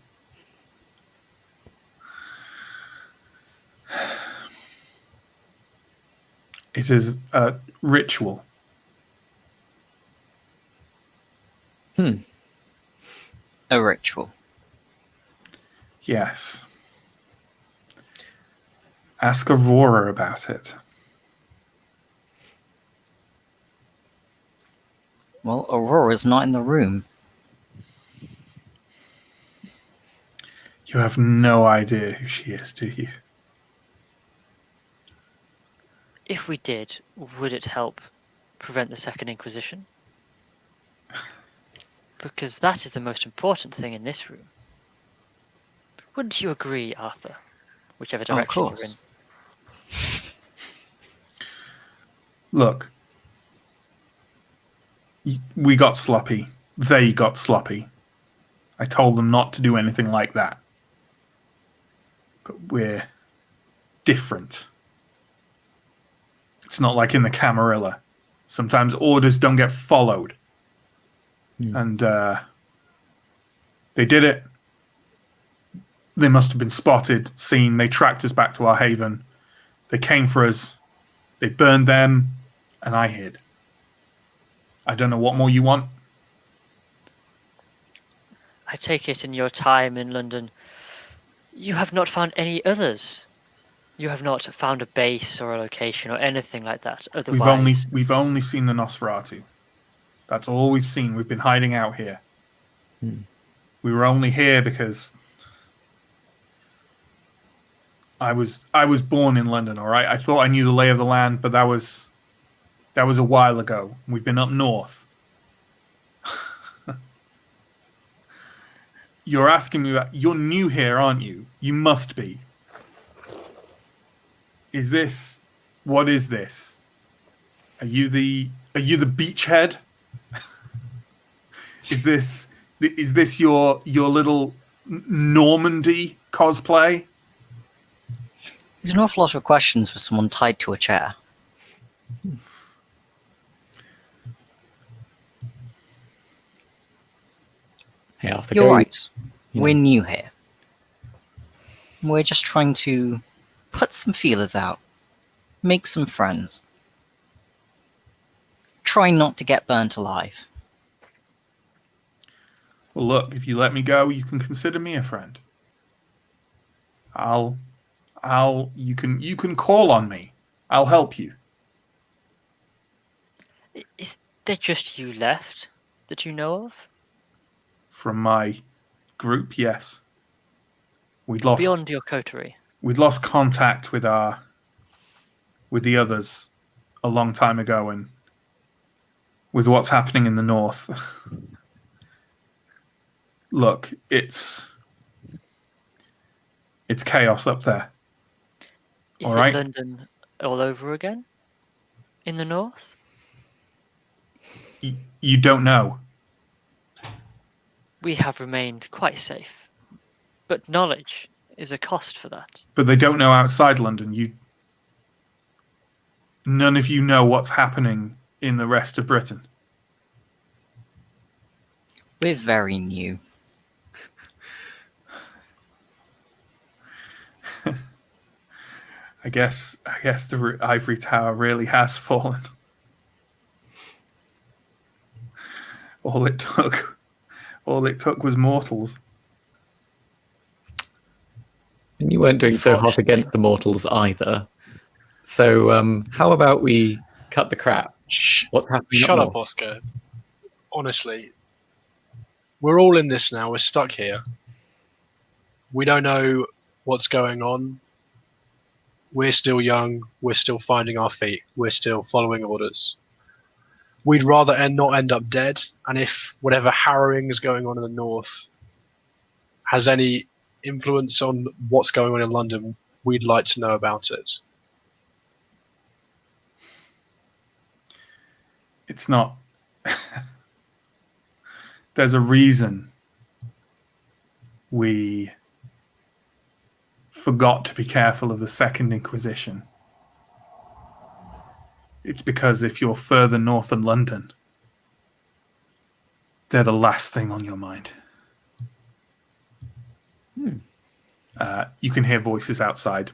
It is a ritual. A ritual. Yes. Ask Aurora about it. Well, Aurora's not in the room. You have no idea who she is, do you? If we did, would it help prevent the Second Inquisition? Because that is the most important thing in this room. Wouldn't you agree, Arthur? Whichever direction you're in. Look, we got sloppy. They got sloppy. I told them not to do anything like that. But we're different. It's not like in the Camarilla. Sometimes orders don't get followed. And they did it. They must have been spotted, seen. They tracked us back to our haven. They came for us. They burned them, and I hid. I don't know what more you want. I take it in your time in London, you have not found any others. You have not found a base or a location or anything like that. Otherwise, We've only seen the Nosferatu. That's all we've seen. We've been hiding out here. We were only here because I was born in London. All right, I thought I knew the lay of the land, but that was a while ago. We've been up north. You're asking me about. You're new here, aren't you? You must be. Is this? What is this? Are you the beachhead? Is this your little Normandy cosplay? There's an awful lot of questions for someone tied to a chair. Hey, Arthur, You're go. right. Yeah. We're new here. We're just trying to put some feelers out, make some friends. Try not to get burnt alive. Well, look, if you let me go, you can consider me a friend. You can call on me. I'll help you. is there just you left that you know of? From my group, yes. Beyond your coterie? We'd lost contact with the others a long time ago, and with what's happening in the north. Look, it's chaos up there. Is it London all over again? In the north? You don't know. We have remained quite safe. But knowledge is a cost for that. But they don't know outside London. None of you know what's happening in the rest of Britain. We're very new. I guess the ivory tower really has fallen. all it took was mortals. And you weren't doing so hot against the mortals either. So how about we cut the crap? What's happening? Shut up, Oscar. Honestly, we're all in this now. We're stuck here. We don't know what's going on. We're still young. We're still finding our feet. We're still following orders. We'd rather not end up dead. And if whatever harrowing is going on in the north has any influence on what's going on in London, we'd like to know about it. It's not. There's a reason we forgot to be careful of the Second Inquisition. It's because if you're further north than London, they're the last thing on your mind. You can hear voices outside.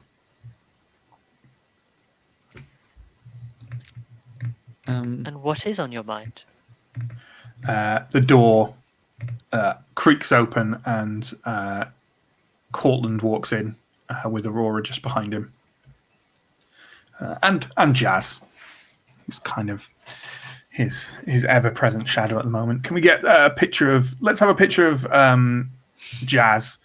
And what is on your mind? The door creaks open and Cortland walks in with Aurora just behind him. And Jazz, who's kind of his ever-present shadow at the moment. Can we get a picture of... Let's have a picture of Jazz,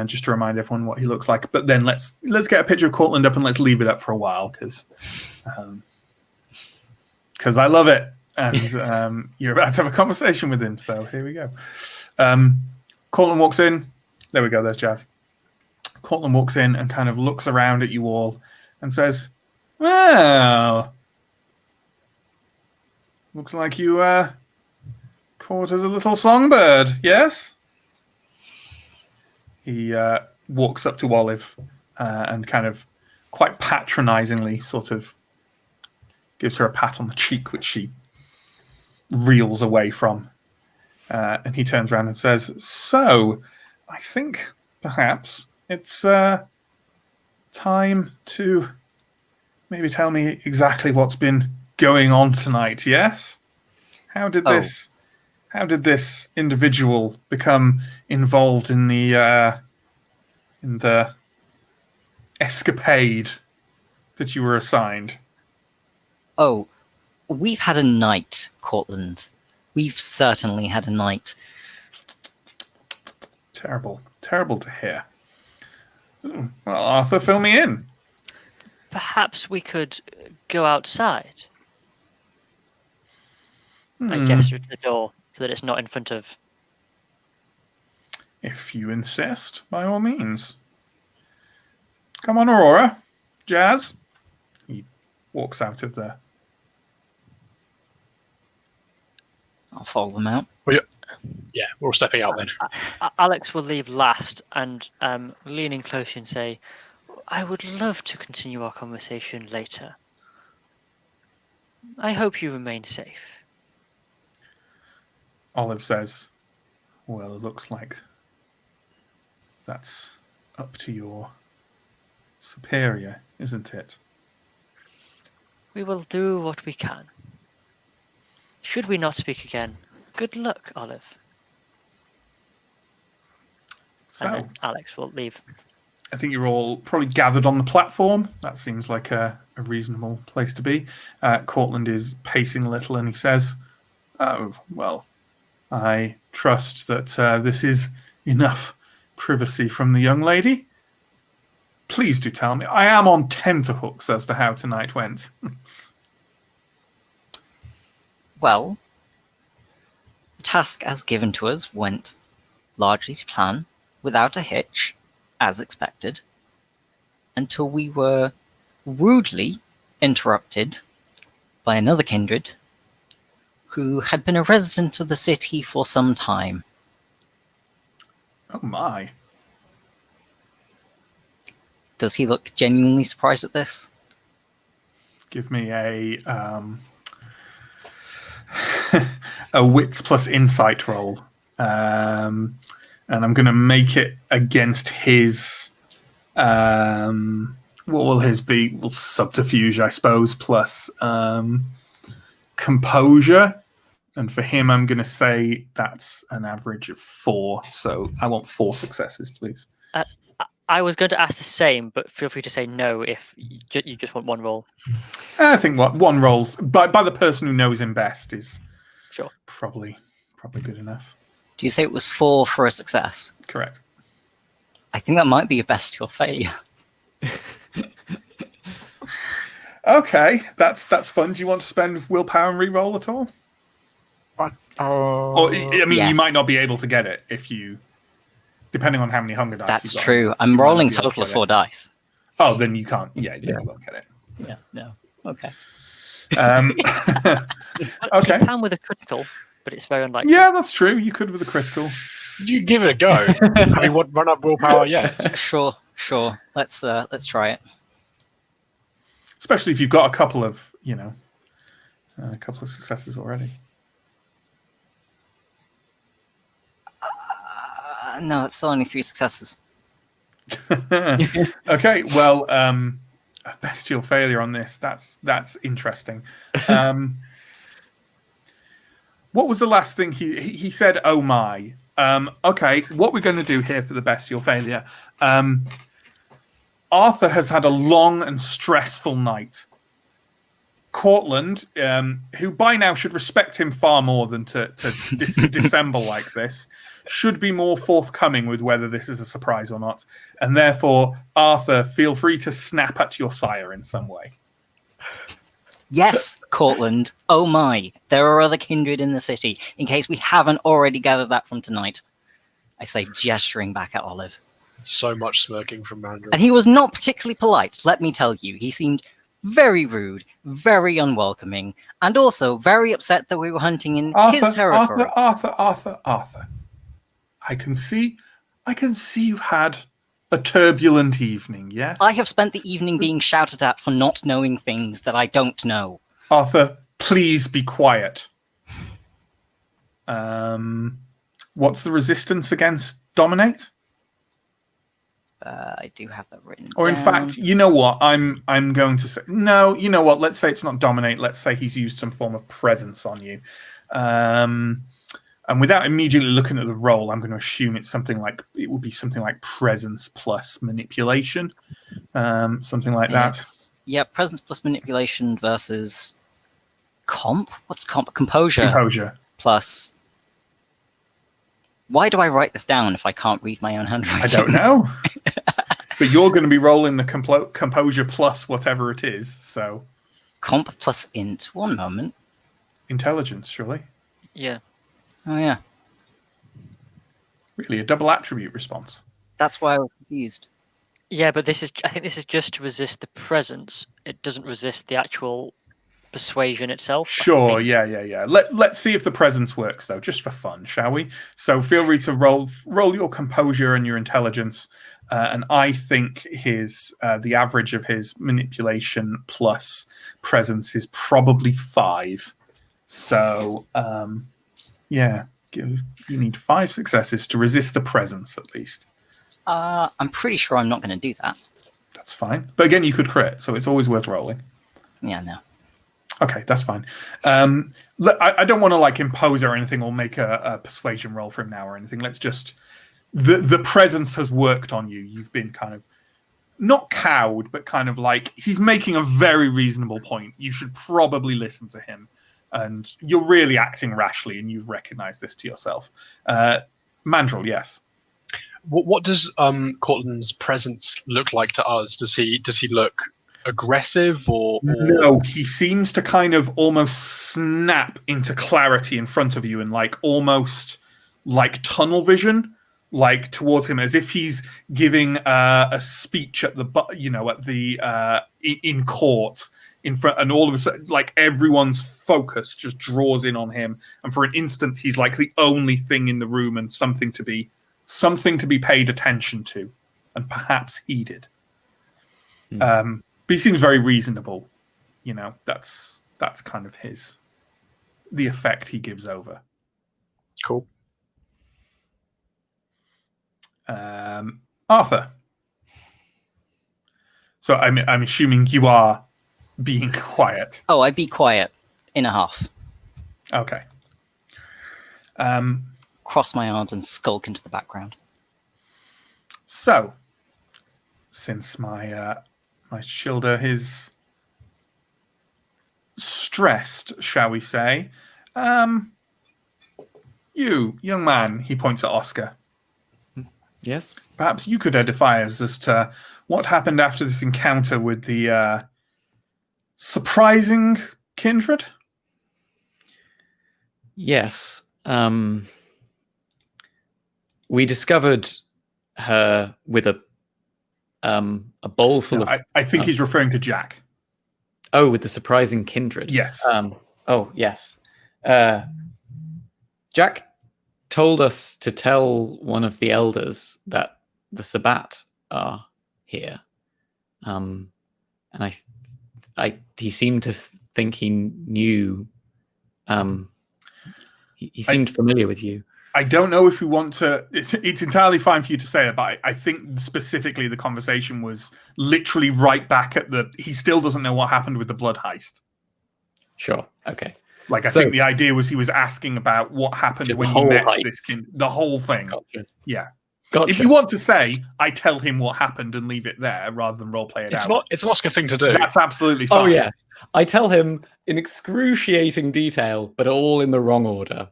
just to remind everyone what he looks like. But then let's get a picture of Cortland up and let's leave it up for a while, because I love it. And you're about to have a conversation with him, so here we go. Cortland walks in. There we go, there's Jazz. Cortland walks in and kind of looks around at you all and says, well, looks like you caught as a little songbird, yes? He walks up to Olive and kind of quite patronizingly sort of gives her a pat on the cheek, which she reels away from. And he turns around and says, so, I think perhaps it's time to maybe tell me exactly what's been going on tonight, yes? How did this individual become involved in the escapade that you were assigned? Oh, we've had a night, Cortland. We've certainly had a night. Terrible to hear. Well, Arthur, fill me in. Perhaps we could go outside. I gesture to the door so that it's not in front of... If you insist, by all means. Come on, Aurora. Jazz. He walks out of there. I'll follow them out. Well, yeah, we're all stepping out then. Alex will leave last and leaning closer and say, I would love to continue our conversation later. I hope you remain safe. Olive says, well, it looks like that's up to your superior, isn't it? We will do what we can. Should we not speak again, good luck, Olive. So, and then Alex will leave. I think you're all probably gathered on the platform. That seems like a reasonable place to be. Cortland is pacing a little and he says, oh, well, I trust that this is enough privacy from the young lady. Please do tell me. I am on tenterhooks as to how tonight went. Well, the task as given to us went largely to plan, without a hitch, as expected, until we were rudely interrupted by another kindred who had been a resident of the city for some time. Oh my. Does he look genuinely surprised at this? Give me a a wits plus insight roll. And I'm going to make it against his... what will his be? Well, subterfuge, I suppose, plus composure. And for him, I'm going to say that's an average of 4. So I want 4 successes, please. I was going to ask the same, but feel free to say no if you just want one roll. I think one rolls by the person who knows him best is Sure. probably good enough. Do you say it was 4 for a success? Correct. I think that might be a bestial failure. Okay, that's fun. Do you want to spend willpower and re-roll at all? Or I mean, Yes. you might not be able to get it if you, depending on how many hunger dice. That's you've got. true. I'm You might rolling not be able to total of get 4 it. dice. Oh, then you can't. Yeah, you won't get it. Yeah, no. Okay. Okay. You can with a critical, but it's very unlikely. Yeah, that's true. You could with a critical. You give it a go. Have you run up willpower yet? Sure. Let's try it. Especially if you've got a couple of successes already. No, it's still only 3 successes. Okay, well, a bestial failure on this. That's interesting. What was the last thing he said? Oh my. Okay, what we're going to do here for the bestial failure. Arthur has had a long and stressful night. Cortland, who by now should respect him far more than to dissemble like this, should be more forthcoming with whether this is a surprise or not. And therefore, Arthur, feel free to snap at your sire in some way. Yes, Cortland. Oh my. There are other kindred in the city, in case we haven't already gathered that from tonight. I say, gesturing back at Olive. So much smirking from Mandarin. And he was not particularly polite, let me tell you. He seemed very rude, very unwelcoming, and also very upset that we were hunting in his territory. Arthur. I can see you've had a turbulent evening, yes? I have spent the evening being shouted at for not knowing things that I don't know. Arthur, please be quiet. What's the resistance against dominate? I do have that written Or in down. fact, you know what? I'm going to say no. You know what? Let's say it's not dominate. Let's say he's used some form of presence on you. And without immediately looking at the roll, I'm going to assume it will be something like presence plus manipulation, something like that. Yeah, presence plus manipulation versus comp. What's comp? Composure plus. Why do I write this down if I can't read my own handwriting? I don't know. But you're going to be rolling the composure plus whatever it is. So comp plus int. One moment. Intelligence, surely. Yeah. Oh yeah. Really, a double attribute response. That's why I was confused. Yeah, but I think this is just to resist the presence. It doesn't resist the actual persuasion itself. Sure, yeah. Let's see if the presence works though, just for fun, shall we? So feel free to roll your composure and your intelligence. And I think the average of his manipulation plus presence is probably 5. So yeah, you need 5 successes to resist the presence at least. I'm pretty sure I'm not going to do that. That's fine. But again, you could crit, so it's always worth rolling. Yeah, no. Okay, that's fine. I don't want to impose or anything or make a persuasion roll for him now or anything. Let's just the presence has worked on you. You've been kind of not cowed, but kind of he's making a very reasonable point. You should probably listen to him, and you're really acting rashly, and you've recognized this to yourself. Mandrill, yes. What does Cortland's presence look like to us? Does he look aggressive or No, he seems to kind of almost snap into clarity in front of you and almost tunnel vision towards him, as if he's giving a speech at in court in front, and all of a sudden everyone's focus just draws in on him, and for an instant he's the only thing in the room and something to be paid attention to and perhaps heeded. But he seems very reasonable. That's kind of the effect he gives over. Cool. Arthur. So I'm assuming you are being quiet. Oh, I'd be quiet in a half. Okay. Cross my arms and skulk into the background. So, since my shoulder is stressed, shall we say, you, young man, he points at Oscar. Yes? Perhaps you could edify us as to what happened after this encounter with the surprising kindred? Yes. We discovered her with a bowl full of... I think he's referring to Jack. Oh, with the surprising kindred. Yes. Yes. Jack told us to tell one of the elders that the Sabbat are here. And he seemed to think he knew. He seemed familiar with you. I don't know if we want to. It's entirely fine for you to say it, but I think specifically the conversation was literally right back at the. He still doesn't know what happened with the blood heist. Sure. Okay. Like I think the idea was he was asking about what happened when you met this kid. The whole thing. Gotcha. Yeah. Gotcha. If you want to say, I tell him what happened and leave it there rather than roleplay it out. It's an Oscar thing to do. That's absolutely fine. Oh yes, I tell him in excruciating detail, but all in the wrong order.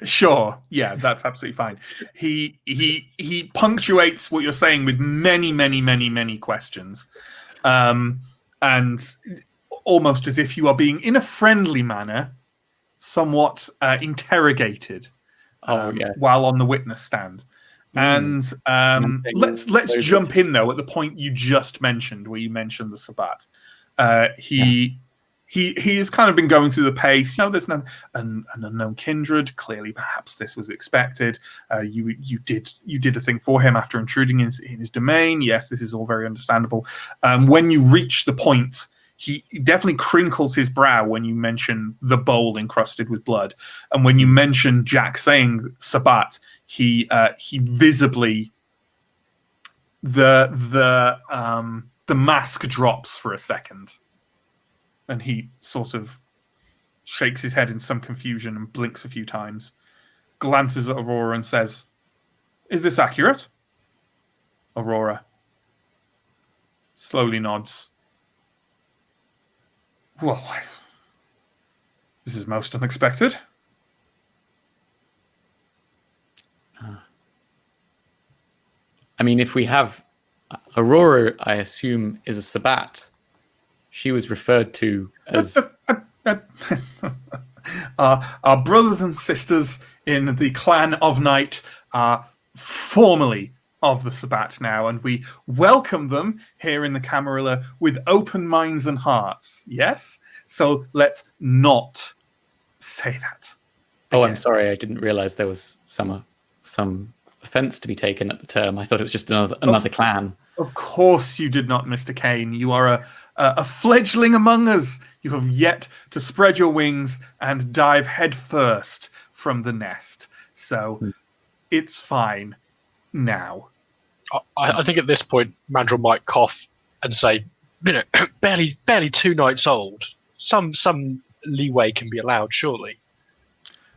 Sure. Yeah, that's absolutely fine. He punctuates what you're saying with many questions, and almost as if you are being, in a friendly manner, somewhat interrogated while on the witness stand. And let's jump in though at the point you just mentioned, where you mentioned the Sabbat. He has kind of been going through the pace. There's an unknown kindred. Clearly, perhaps this was expected. You did a thing for him after intruding in his domain. Yes, this is all very understandable. When you reach the point, he definitely crinkles his brow when you mention the bowl encrusted with blood, and when you mention Jack saying Sabbat, he visibly the mask drops for a second. And he sort of shakes his head in some confusion and blinks a few times, glances at Aurora and says, "Is this accurate?" Aurora slowly nods. Well, this is most unexpected. I mean, if we have Aurora, I assume, is a Sabbat. She was referred to as... Our brothers and sisters in the clan of Night are formally of the Sabbat now, and we welcome them here in the Camarilla with open minds and hearts. Yes? So let's not say that. Oh, I'm sorry. I didn't realize there was some offense to be taken at the term. I thought it was just another clan. Of course you did not, Mr. Kane. You are a fledgling among us. You have yet to spread your wings and dive headfirst from the nest. So it's fine now. I think at this point, Mandrill might cough and say, barely 2 nights old. Some leeway can be allowed, surely.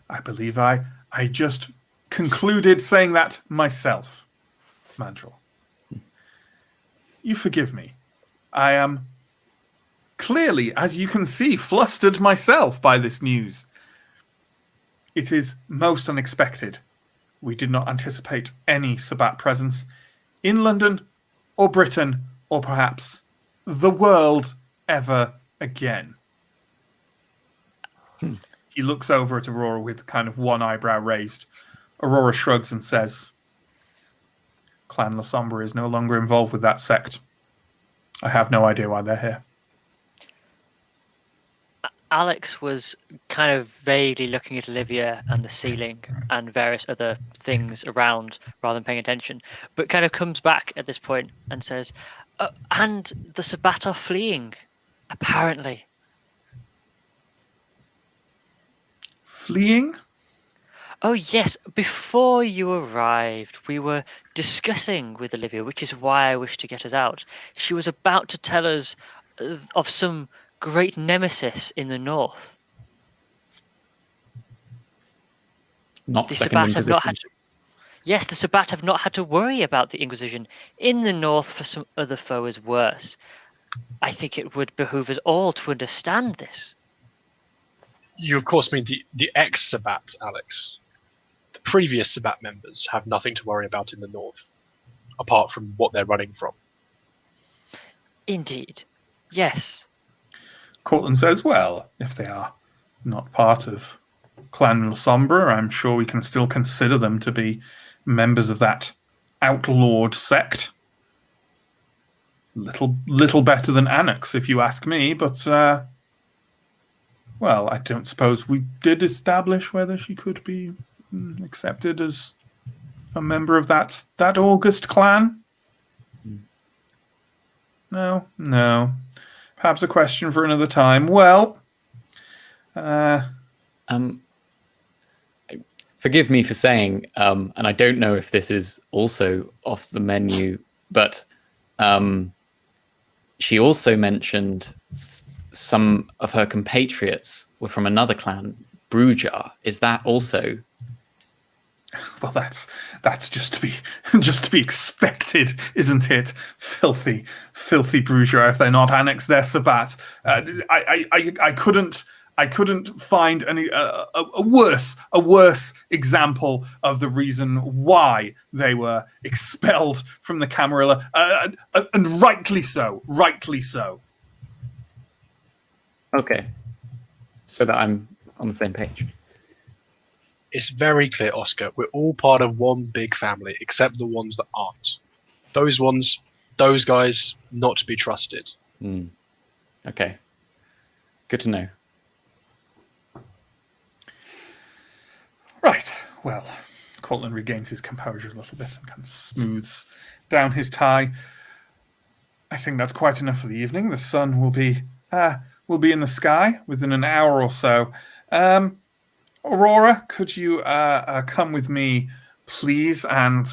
I believe I just concluded saying that myself, Mandrill. You forgive me. I am clearly, as you can see, flustered myself by this news. It is most unexpected. We did not anticipate any Sabbat presence in London or Britain or perhaps the world ever again. He looks over at Aurora with kind of one eyebrow raised. Aurora shrugs and says, Clan La Sombra is no longer involved with that sect. I have no idea why they're here. Alex was kind of vaguely looking at Olivia and the ceiling and various other things around rather than paying attention, but kind of comes back at this point and says, and the Sabbat are fleeing, apparently. Fleeing? Oh, yes. Before you arrived, we were discussing with Olivia, which is why I wish to get us out. She was about to tell us of some great nemesis in the north. not The second Sabbat have not Inquisition. had to. Yes, the Sabbat have not had to worry about the Inquisition. In the north, for some other foe is worse. I think it would behoove us all to understand this. You, of course, mean the ex-Sabbat, Alex. The previous Sabbat members have nothing to worry about in the north, apart from what they're running from. Indeed. Yes. Cortland says, well, if they are not part of Clan Sombra, I'm sure we can still consider them to be members of that outlawed sect. Little better than Annex, if you ask me, but, well, I don't suppose we did establish whether she could be accepted as a member of that August clan. No. Perhaps a question for another time. Well, forgive me for saying, and I don't know if this is also off the menu, but she also mentioned some of her compatriots were from another clan, Brujar. Is that also? well, that's just to be expected, isn't it? Filthy Bruja. If they're not annexed, they're Sabbat. I couldn't find any a worse example of the reason why they were expelled from the Camarilla, and rightly so. Okay, so that I'm on the same page. It's very clear, Oscar. We're all part of one big family, except the ones that aren't. Those guys, not to be trusted. Okay, good to know. Right. Well, Cortland regains his composure a little bit and kind of smooths down his tie. I think that's quite enough for the evening. The sun will be in the sky within an hour or so. Aurora, could you come with me, please, and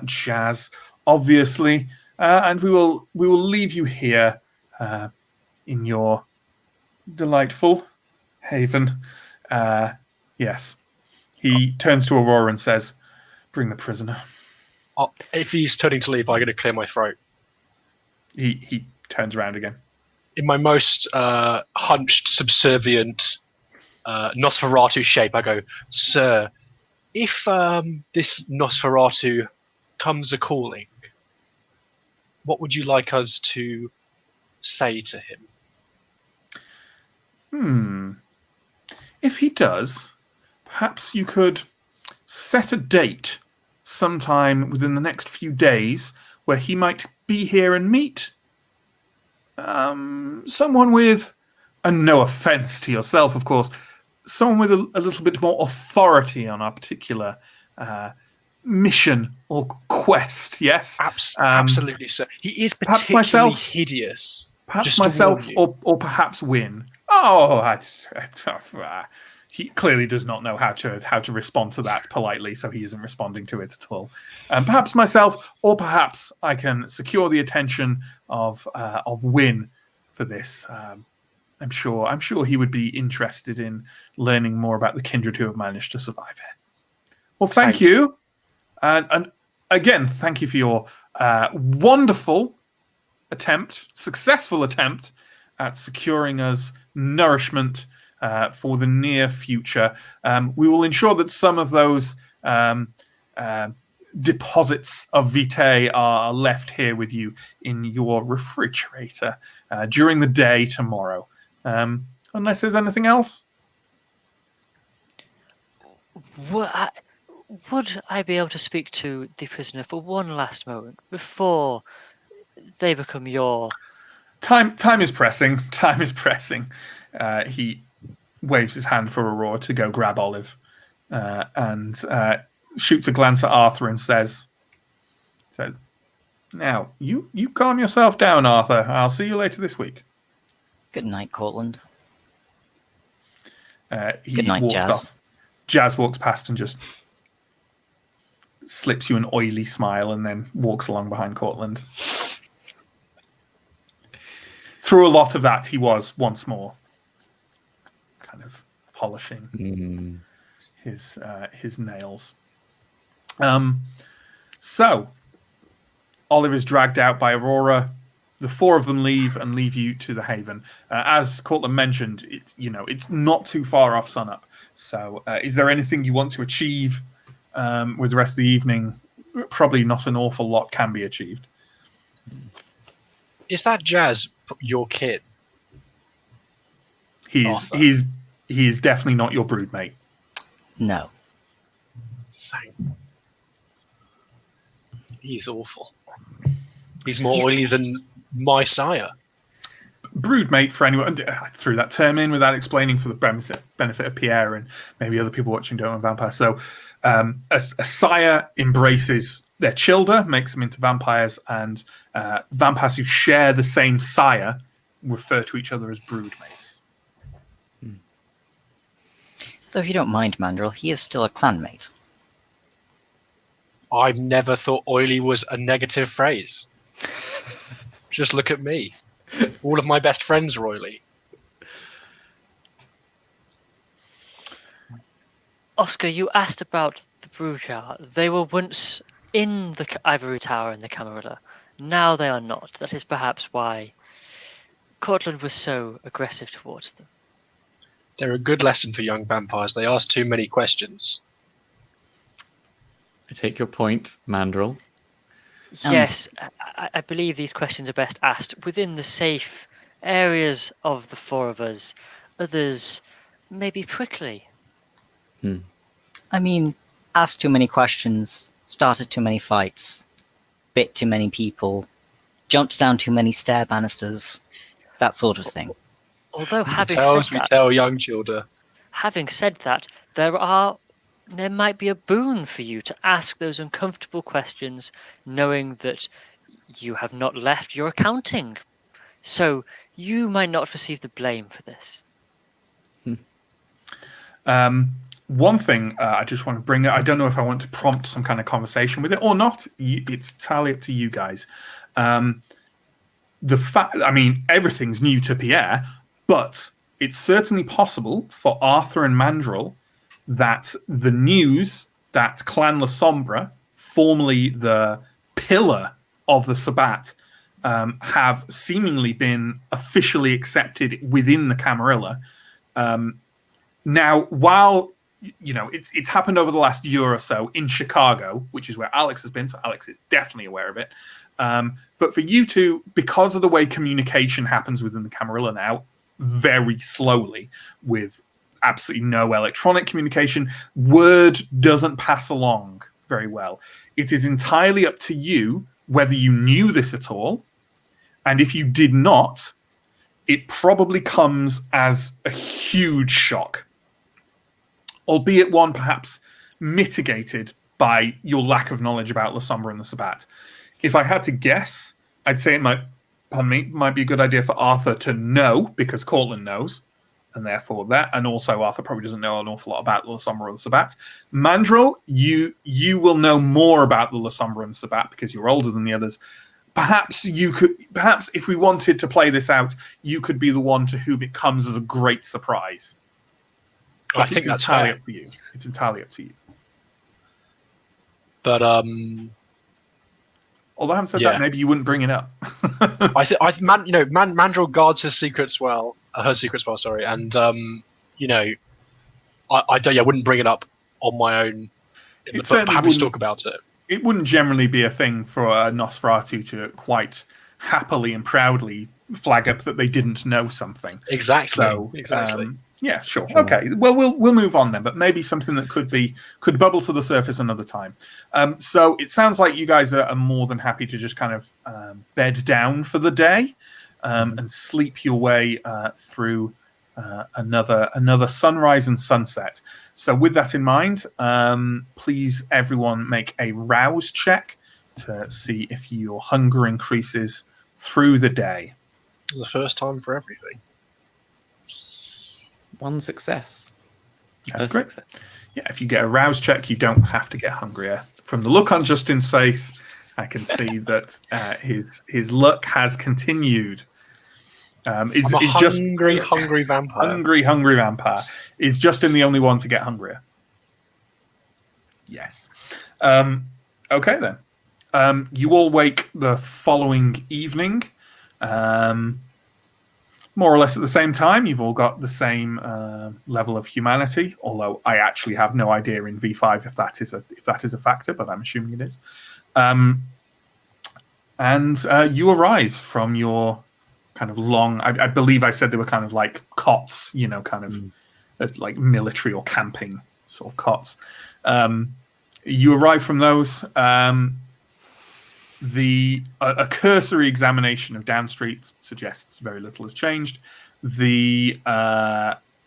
Jazz, obviously, and we will leave you here in your delightful haven. Yes. He turns to Aurora and says, "Bring the prisoner." If he's turning to leave, I'm going to clear my throat. He turns around again. In my most hunched, subservient Nosferatu shape, I go, "Sir, if this Nosferatu comes a-calling, what would you like us to say to him?" If he does, perhaps you could set a date sometime within the next few days where he might be here and meet someone with, and no offense to yourself, of course, someone with a little bit more authority on our particular mission or quest, yes? Absolutely, sir. He is particularly hideous. Perhaps myself or perhaps Win. He clearly does not know how to respond to that politely, so he isn't responding to it at all. Perhaps myself, or perhaps I can secure the attention of Win for this. I'm sure he would be interested in learning more about the kindred who have managed to survive here. Well, thank you. And again, thank you for your wonderful successful attempt at securing us nourishment for the near future. We will ensure that some of those deposits of vitae are left here with you in your refrigerator during the day tomorrow. Unless there's anything else? Would I be able to speak to the prisoner for one last moment before they become your... Time is pressing. He waves his hand for Aurora to go grab Olive and shoots a glance at Arthur and says, "Now, you calm yourself down, Arthur. I'll see you later this week." Good night, Cortland. Good night, walks Jazz. off. Jazz walks past and just slips you an oily smile and then walks along behind Cortland. Through a lot of that, he was once more kind of polishing his nails. So Oliver's dragged out by Aurora. The four of them leave and leave you to the Haven. As Cortland mentioned, it's not too far off sunup. So, is there anything you want to achieve with the rest of the evening? Probably not an awful lot can be achieved. Is that Jazz your kid? He is definitely not your broodmate. No. Thank. He's awful. He's more oily than my sire. Broodmate, for anyone, I threw that term in without explaining for the benefit of Pierre and maybe other people watching Don't Know Vampire. So a sire embraces their childer, makes them into vampires, and vampires who share the same sire refer to each other as broodmates. Though if you don't mind, Mandrill, he is still a clanmate. I've never thought oily was a negative phrase. Just look at me. All of my best friends are oily. Oscar, you asked about the brew jar. They were once in the ivory tower in the Camarilla. Now they are not. That is perhaps why Cortland was so aggressive towards them. They're a good lesson for young vampires. They ask too many questions. I take your point, Mandrill. Yes, I believe these questions are best asked within the safe areas of the four of us. Others may be prickly. I mean, asked too many questions, started too many fights, bit too many people, jumped down too many stair banisters, that sort of thing. Although having tell young children. Having said that, there might be a boon for you to ask those uncomfortable questions, knowing that you have not left your accounting. So you might not receive the blame for this. One thing I just want to bring up, I don't know if I want to prompt some kind of conversation with it or not. It's entirely up to you guys. Everything's new to Pierre, but it's certainly possible for Arthur and Mandrill that the news that Clan La Sombra, formerly the pillar of the Sabbat, have seemingly been officially accepted within the Camarilla. Now, while it's happened over the last year or so in Chicago, which is where Alex has been, so Alex is definitely aware of it. But for you two, because of the way communication happens within the Camarilla now, very slowly, with absolutely no electronic communication, word doesn't pass along very well. It is entirely up to you whether you knew this at all, and if you did not, it probably comes as a huge shock, albeit one perhaps mitigated by your lack of knowledge about La Sombra and the Sabbat. If I had to guess, I'd say it might be a good idea for Arthur to know, because Cortland knows, and therefore that, and also Arthur probably doesn't know an awful lot about the La Sombra or the Sabbat. Mandrill, you will know more about the La Sombra and the Sabbat because you're older than the others. Perhaps if we wanted to play this out, you could be the one to whom it comes as a great surprise. But I think that's entirely fair. up to you. It's entirely up to you. But although I haven't said that, maybe you wouldn't bring it up. Mandrill guards his secrets well, her secrets well. Sorry, and I wouldn't bring it up on my own. But happy to talk about it. It wouldn't generally be a thing for a Nosferatu to quite happily and proudly flag up that they didn't know something. Exactly. So, exactly. Yeah, sure. Okay. Well, we'll move on then, but maybe something that could bubble to the surface another time. So it sounds like you guys are more than happy to just kind of bed down for the day and sleep your way through another sunrise and sunset. So with that in mind, please everyone make a rouse check to see if your hunger increases through the day. The first time for everything. One success. That's great. Success. Yeah, if you get a rouse check, you don't have to get hungrier. From the look on Justin's face, I can see that his luck has continued. Is hungry vampire. Hungry vampire. Is Justin the only one to get hungrier? Yes. Okay then. You all wake the following evening, more or less at the same time. You've all got the same level of humanity, although I actually have no idea in V5 if that is a factor, but I'm assuming it is. And you arise from your kind of long. I believe I said they were kind of like cots, kind of like military or camping sort of cots. You arrive from those. A cursory examination of Down Street suggests very little has changed. The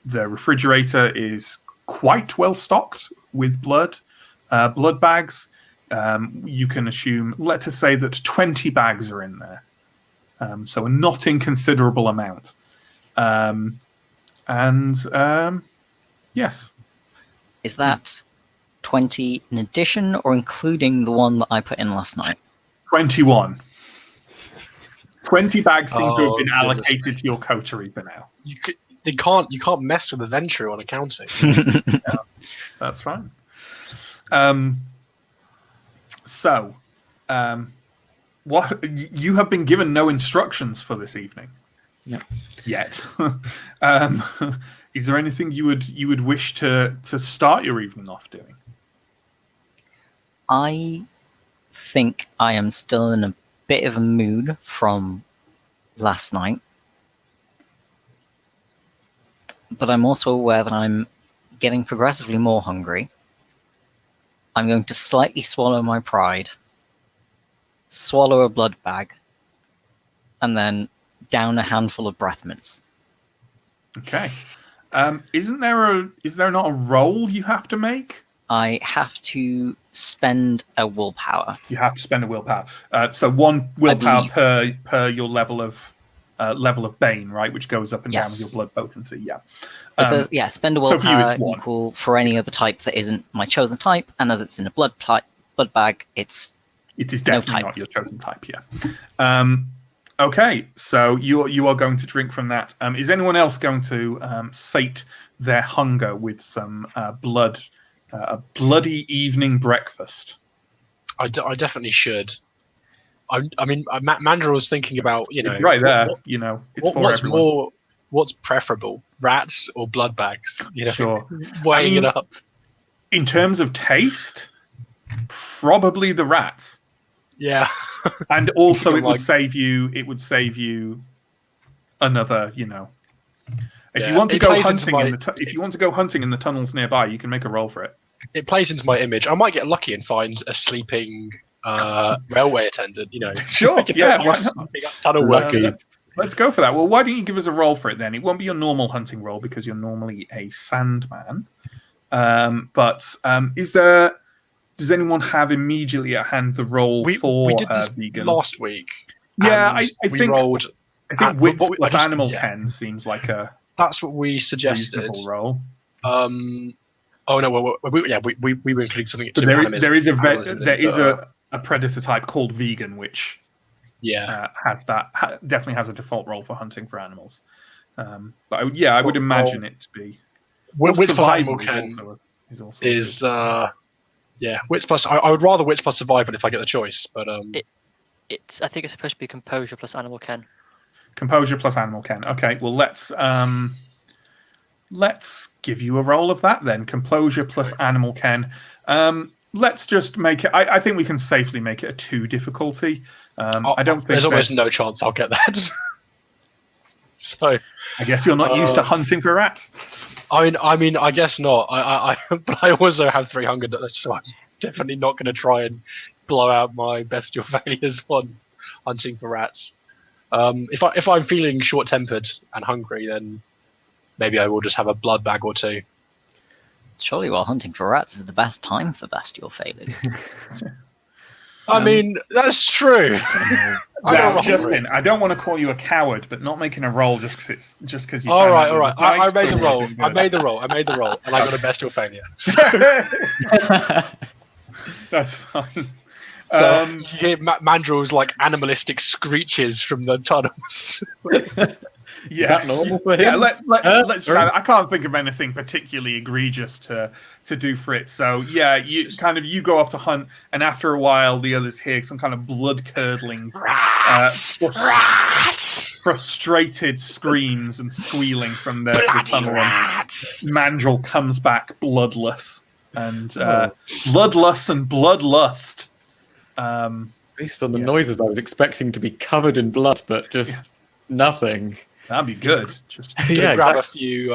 refrigerator is quite well stocked with blood bags. You can assume, let us say that 20 bags are in there, so a not inconsiderable amount. Yes, Is that 20 in addition or including the one that I put in last night? 21. 20 bags seem to have been goodness allocated to your coterie for now. You can't mess with the Ventru on accounting. Yeah, that's fine. What you have been given no instructions for this evening. Yep. Yet. Is there anything you would wish to start your evening off doing? I think I am still in a bit of a mood from last night. But I'm also aware that I'm getting progressively more hungry. I'm going to slightly swallow my pride, swallow a blood bag, and then down a handful of breath mints. Okay. Is there not a roll you have to make? I have to spend a willpower. You have to spend a willpower. So one willpower per your level of Bane, right? Which goes up and down with your blood potency. Yeah. It says, spend a willpower so equal for any other type that isn't my chosen type, and as it's in a blood bag, it is definitely not your chosen type. Yeah. Okay, so you are going to drink from that. Is anyone else going to sate their hunger with some blood? A bloody evening breakfast. I definitely should. I mean, Mandra was thinking about, right there. It's for everyone. What's preferable, rats or blood bags? Sure. Weighing it up. In terms of taste, probably the rats. Yeah. And also, it would save you. It would save you another. If you want to go hunting if you want to go hunting in the tunnels nearby, you can make a roll for it. It plays into my image. I might get lucky and find a sleeping railway attendant. Sure. Yeah. Why not? Tunnel worker. Let's go for that. Well, why don't you give us a roll for it then? It won't be your normal hunting roll because you're normally a sandman. But does anyone have immediately at hand the roll for we did this vegans? Last week. Yeah, I think rolled. I think wits plus animal ken seems like a. That's what we suggested. Roll. Oh no! We were including something. There is a predator type called vegan, which has definitely has a default role for hunting for animals. But I would imagine it to be. Wits plus animal ken is wits plus. I would rather wits plus survival if I get the choice, but I think it's supposed to be composure plus animal ken. Composure plus animal ken. Okay, well let's give you a roll of that then. Composure plus animal ken. Let's just make it. I think we can safely make it a 2 difficulty. I don't think there's almost no chance I'll get that. So I guess you're not used to hunting for rats. I mean, I guess not. But I also have 3 hunger, so I'm definitely not going to try and blow out my bestial failures on hunting for rats. If I'm feeling short-tempered and hungry, then maybe I will just have a blood bag or 2. Surely, while hunting for rats is the best time for bestial failures. I mean, that's true. Justin, I don't want to call you a coward, but not making a roll just because you. All right. I made the roll. I made the roll, and I got a bestial failure. That's fine. So you hear Mandrel's like animalistic screeches from the tunnels. Yeah, that normal for him? Yeah, let's sorry? try. I can't think of anything particularly egregious to do for it. So yeah, you go off to hunt, and after a while, the others hear some kind of blood curdling, Rats! frustrated screams and squealing from the Bloody tunnel. rats! Mandrill comes back bloodless, and bloodlust and bloodlust. Based on the Yes. noises, I was expecting to be covered in blood, but just nothing. That'd be good. Just Yeah, grab exactly.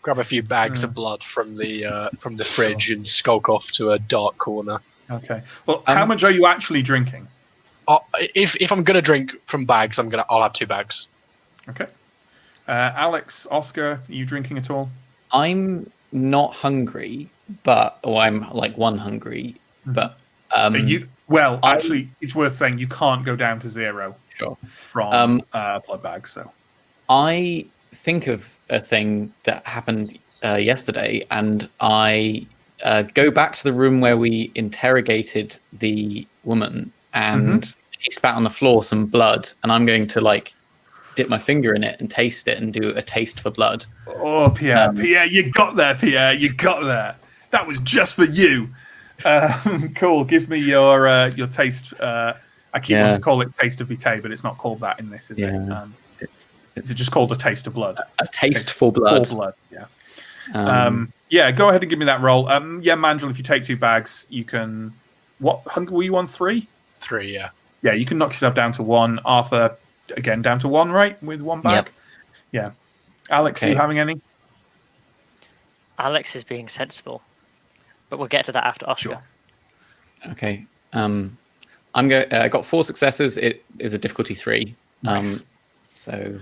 grab a few bags of blood from the fridge and skulk off to a dark corner. okay. Well, how much are you actually drinking? If I'm gonna drink from bags, I'll have 2 bags. Okay. Alex, Oscar, are you drinking at all? I'm not hungry, I'm like one hungry, but actually, it's worth saying you can't go down to 0 sure. from blood bags. So I think of a thing that happened yesterday, and I go back to the room where we interrogated the woman, and she spat on the floor some blood, and I'm going to like dip my finger in it and taste it and do a taste for blood. Oh, Pierre, you got there, Pierre. You got there. That was just for you. Cool. Give me your taste. I keep wanting to call it taste of vitae, but it's not called that in this, is it? Is it just called a taste of blood? A taste for blood. For blood. Yeah. Go ahead and give me that roll. Mandrill, if you take 2 bags, you can. What hunger were you on? 3? 3, yeah. Yeah, you can knock yourself down to 1. Arthur, again, down to 1, right? With 1 bag? Yep. Yeah. Alex, are you having any? Alex is being sensible, but we'll get to that after Oscar. Sure. Okay. I got 4 successes. It is a difficulty 3. Nice. So.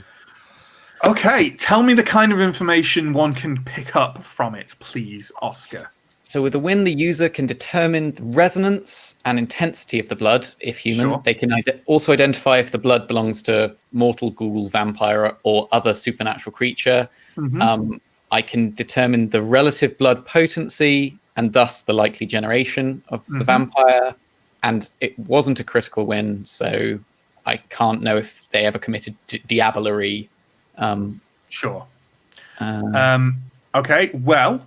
Okay, tell me the kind of information one can pick up from it, please, Oscar. So with the win, the user can determine the resonance and intensity of the blood, if human. Sure. They can also identify if the blood belongs to mortal, ghoul, vampire, or other supernatural creature. I can determine the relative blood potency and thus the likely generation of the vampire. And it wasn't a critical win, so I can't know if they ever committed diablerie. Sure. Okay, well,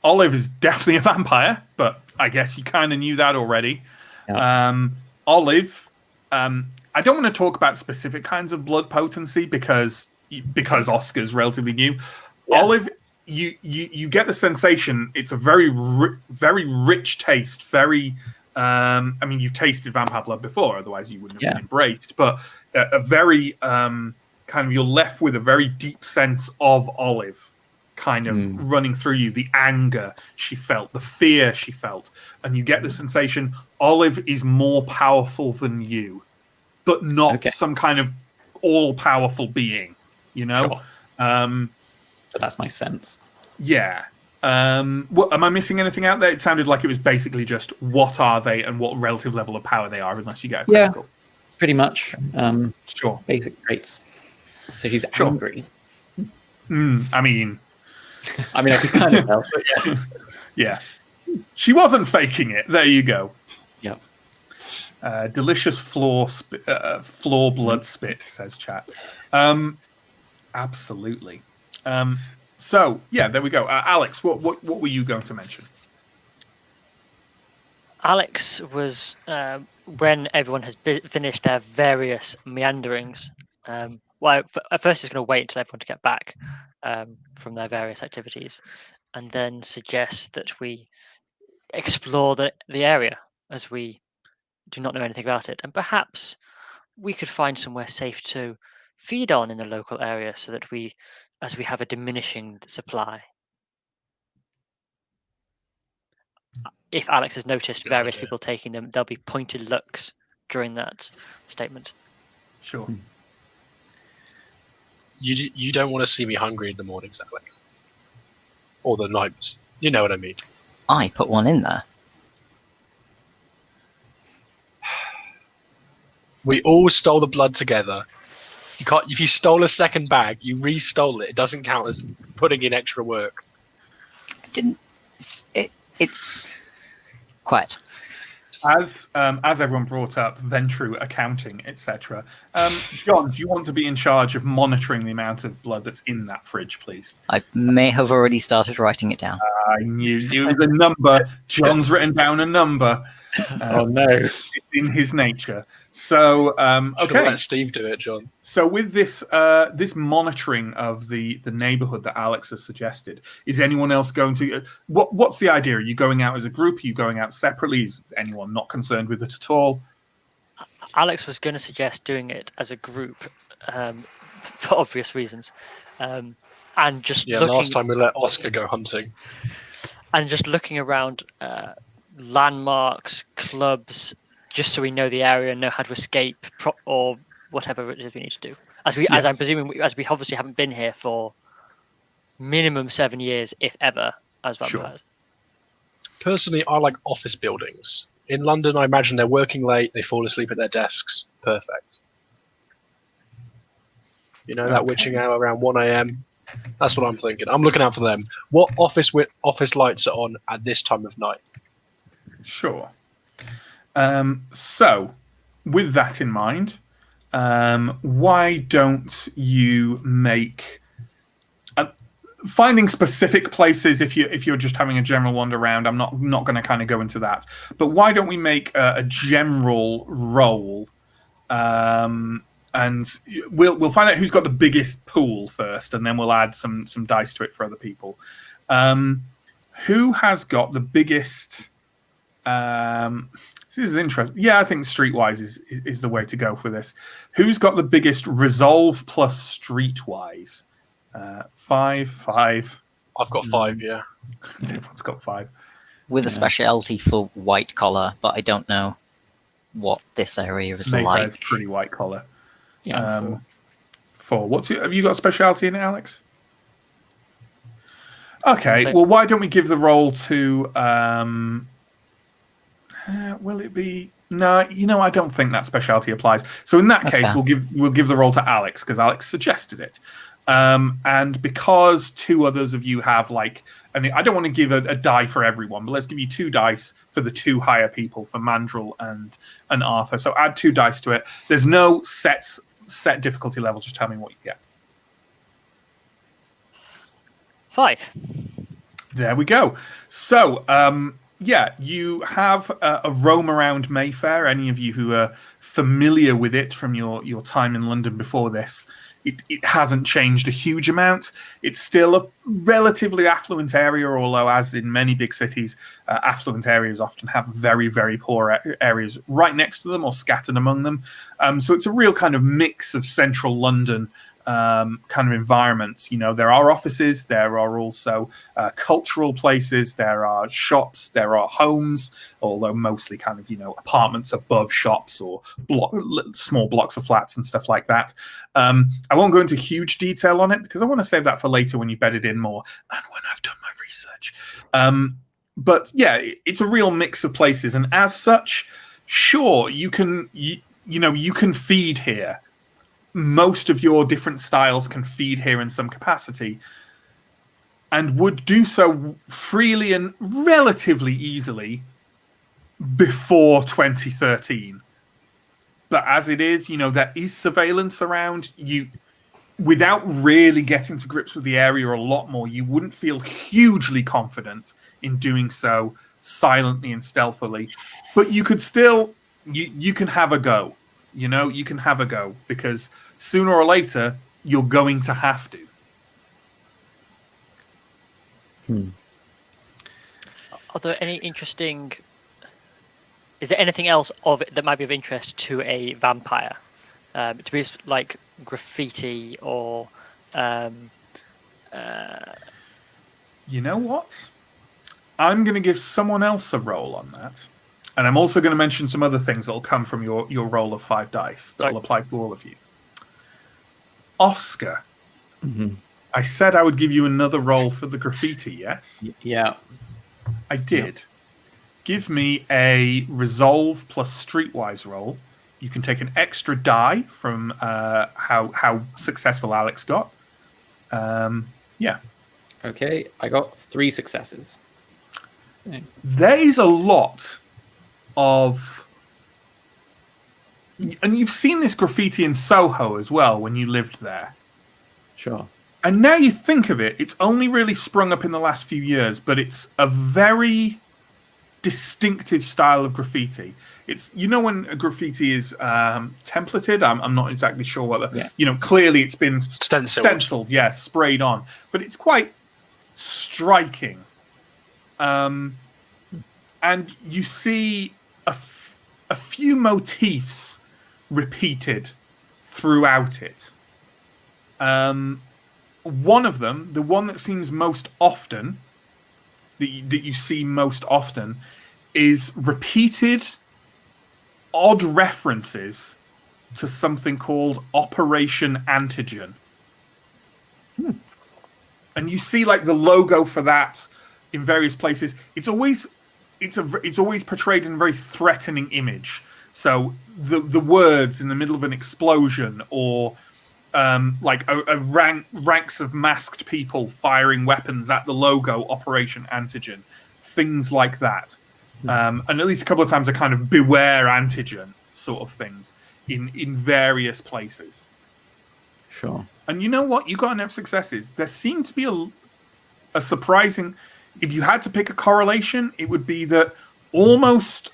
Olive is definitely a vampire, but I guess you kind of knew that already. Yeah. Olive, I don't want to talk about specific kinds of blood potency because Oscar's relatively new. Yeah. Olive, you get the sensation it's a very rich taste. Very, I mean, you've tasted vampire blood before, otherwise you wouldn't have been embraced. But a very kind of, you're left with a very deep sense of Olive kind of running through you, the anger she felt, the fear she felt, and you get the sensation Olive is more powerful than you, but not some kind of all-powerful being, you know? Sure. But that's my sense. Yeah. What, am I missing anything out there? It sounded like it was basically just what are they and what relative level of power they are, unless you get a critical. Yeah, pretty much. Sure. Basic traits. So she's angry. I mean, I could kind of help, but yeah. Yeah. She wasn't faking it. There you go. Yep. Delicious floor blood spit, says chat. Absolutely. So, yeah, there we go. Alex, what were you going to mention? Alex was, when everyone has finished their various meanderings, well, at first he's going to wait until everyone to get back from their various activities, and then suggest that we explore the area, as we do not know anything about it, and perhaps we could find somewhere safe to feed on in the local area, so that as we have a diminishing supply. If Alex has noticed various people taking them, there'll be pointed looks during that statement. Sure. You don't want to see me hungry in the mornings, Alex. Or the nights. You know what I mean. I put one in there. We all stole the blood together. You can't. If you stole a second bag, you re-stole it. It doesn't count as putting in extra work. I didn't. It's quiet. As everyone brought up, Ventru accounting, etc. John, do you want to be in charge of monitoring the amount of blood that's in that fridge, please? I may have already started writing it down. I knew it was a number. John's written down a number. Oh no! It's in his nature. So okay, let Steve do it, John. So with this this monitoring of the neighborhood that Alex has suggested, is anyone else going to? What's the idea? Are you going out as a group? Are you going out separately? Is anyone not concerned with it at all? Alex was going to suggest doing it as a group for obvious reasons, and just last time we let Oscar go hunting, and just looking around landmarks, clubs, just so we know the area and know how to escape or whatever it is we need to do. As I'm presuming, as we obviously haven't been here for minimum 7 years, if ever, as vampires. Sure. Personally, I like office buildings. In London, I imagine they're working late, they fall asleep at their desks. Perfect. You know, that witching hour around 1 a.m. That's what I'm thinking. I'm looking out for them. What office lights are on at this time of night? Sure. So, with that in mind, why don't you make finding specific places? If you're just having a general wander around, I'm not going to kind of go into that. But why don't we make a general roll, and we'll find out who's got the biggest pool first, and then we'll add some dice to it for other people. Who has got the biggest? This is interesting. Yeah, I think streetwise is the way to go for this. Who's got the biggest resolve plus streetwise? 5. I've got 5, yeah. Everyone's got 5. With a speciality for white collar, but I don't know what this area is like. It's pretty white collar. Yeah, 4. Have you got a speciality in it, Alex? Okay, well, why don't we give the roll to... will it be? No, I don't think that specialty applies. So in that case, we'll give the roll to Alex because Alex suggested it. And because 2 others of you have I don't want to give a die for everyone, but let's give you 2 dice for the 2 higher people, for Mandrel and Arthur. So add 2 dice to it. There's no set difficulty level. Just tell me what you get. 5. There we go. So, you have a roam around Mayfair. Any of you who are familiar with it from your time in London before this, it hasn't changed a huge amount. It's still a relatively affluent area, although as in many big cities, affluent areas often have very, very poor areas right next to them or scattered among them. So it's a real kind of mix of central London kind of environments. There are offices, there are also cultural places, there are shops, there are homes, although mostly kind of apartments above shops or small blocks of flats and stuff like that. I won't go into huge detail on it because I want to save that for later when you bed it in more and when I've done my research. But yeah, it's a real mix of places, and as such, sure, you can feed here. Most of your different styles can feed here in some capacity and would do so freely and relatively easily before 2013. But as it is, there is surveillance around you. Without really getting to grips with the area a lot more, you wouldn't feel hugely confident in doing so silently and stealthily. But you could still, you can have a go. You can have a go because sooner or later you're going to have to. Are there any interesting? Is there anything else of it that might be of interest to a vampire? To be like graffiti or. You know what? I'm going to give someone else a roll on that. And I'm also going to mention some other things that will come from your roll of 5 dice that will apply to all of you. Oscar, I said I would give you another roll for the graffiti, yes? Yeah. I did. Yeah. Give me a resolve plus streetwise roll. You can take an extra die from how successful Alex got. Yeah. Okay, I got 3 successes. There is a lot of, and you've seen this graffiti in Soho as well when you lived there. Sure. And now you think of it, it's only really sprung up in the last few years, but it's a very distinctive style of graffiti. It's, you know, when a graffiti is templated, I'm not exactly sure what you know, clearly it's been stenciled, yes, sprayed on, but it's quite striking. And you see a few motifs repeated throughout it. One of them, the one that seems most often, that you see most often, is repeated odd references to something called Operation Antigen. And you see like the logo for that in various places. It's always portrayed in a very threatening image. So the words in the middle of an explosion, or like ranks of masked people firing weapons at the logo Operation Antigen, things like that. And at least a couple of times a kind of beware antigen sort of things in various places. Sure. And you know what? You got enough successes. There seemed to be a surprising, if you had to pick a correlation, it would be that almost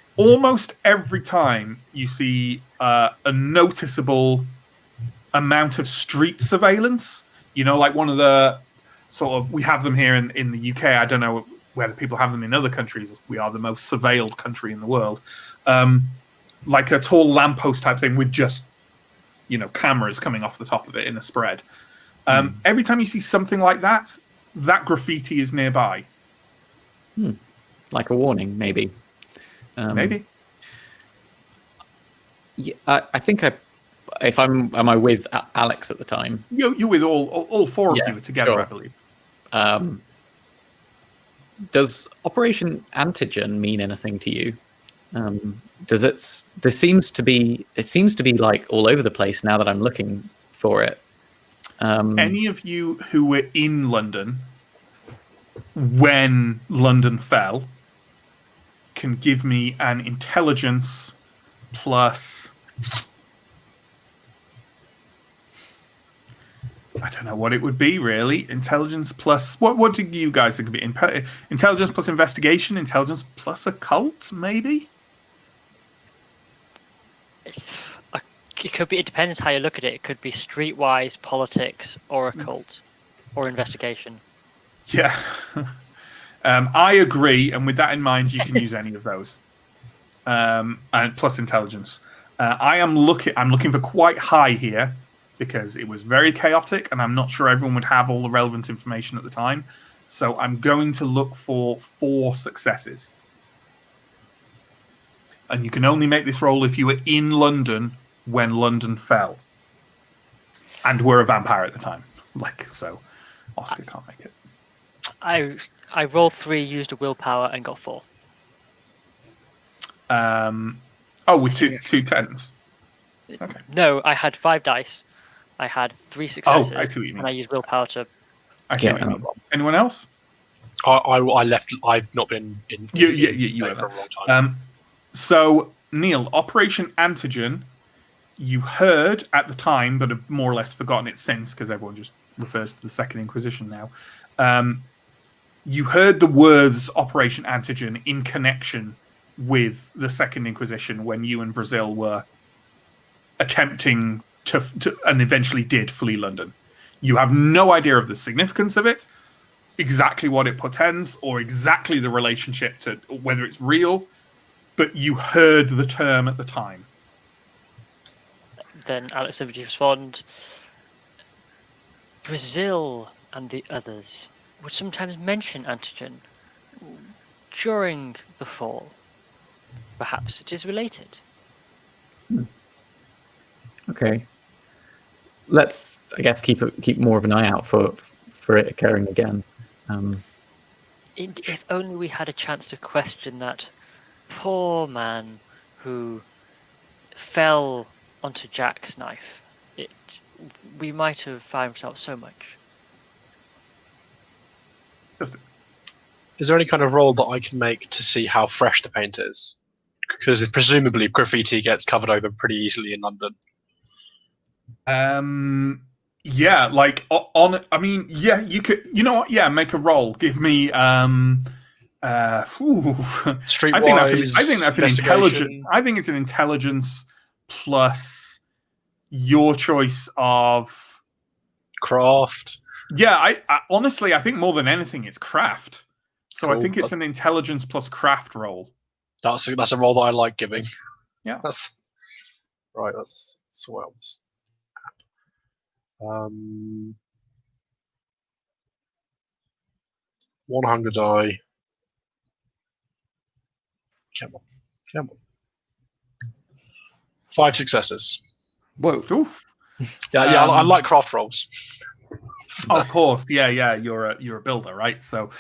every time you see a noticeable amount of street surveillance, you know, like one of the sort of, we have them here in the UK. I don't know whether people have them in other countries. We are the most surveilled country in the world. Like a tall lamppost type thing with just, you know, cameras coming off the top of it in a spread. Every time you see something like that, that graffiti is nearby. Like a warning, maybe. Maybe. Yeah, I think am I with Alex at the time? You're with all four of you together, sure. I believe. Does Operation Antigen mean anything to you? It seems to be like all over the place now that I'm looking for it. Any of you who were in London when London fell can give me an intelligence plus, I don't know what it would be, really. Intelligence plus, what do you guys think of it? Intelligence plus investigation, intelligence plus occult, maybe? It could be. It depends how you look at it. It could be streetwise, politics, or occult, or investigation. Yeah. I agree, and with that in mind, you can use any of those. And plus intelligence. I'm looking for quite high here, because it was very chaotic, and I'm not sure everyone would have all the relevant information at the time. So I'm going to look for 4 successes. And you can only make this roll if you were in London when London fell. And were a vampire at the time. So Oscar can't make it. I rolled 3, used a willpower, and got 4. With two tens. Okay. No, I had 5 dice. I had 3 successes. I see what you mean. And I used willpower to. I see what you mean. Anyone else? I left. I've not been in. You for a long time. So Neill, Operation Antigen, you heard at the time, but have more or less forgotten it since, because everyone just refers to the Second Inquisition now. You heard the words Operation Antigen in connection with the Second Inquisition when you and Brazil were attempting to and eventually did flee London. You have no idea of the significance of it, exactly what it portends, or exactly the relationship to whether it's real, but you heard the term at the time. Then Alex would respond, Brazil and the others would sometimes mention antigen during the fall. Perhaps it is related. Okay. Let's, I guess, keep more of an eye out for it occurring again. If only we had a chance to question that poor man who fell onto Jack's knife. We might have found out so much. Is there any kind of roll that I can make to see how fresh the paint is? Because presumably graffiti gets covered over pretty easily in London. Yeah, like on. I mean, yeah, you could. You know what? Yeah, make a roll. Give me. Streetwise. I think that's an intelligent. I think it's an intelligence plus your choice of craft. Yeah, I honestly, I think more than anything, it's craft. So Cool. I think it's an intelligence plus craft roll. That's a roll that I like giving. Yeah. That's right. That's sort this. 1 hunger die. Come on. 5 successes. Whoa. Oof. Yeah, I like craft rolls. Of course, yeah. You're a builder, right? So,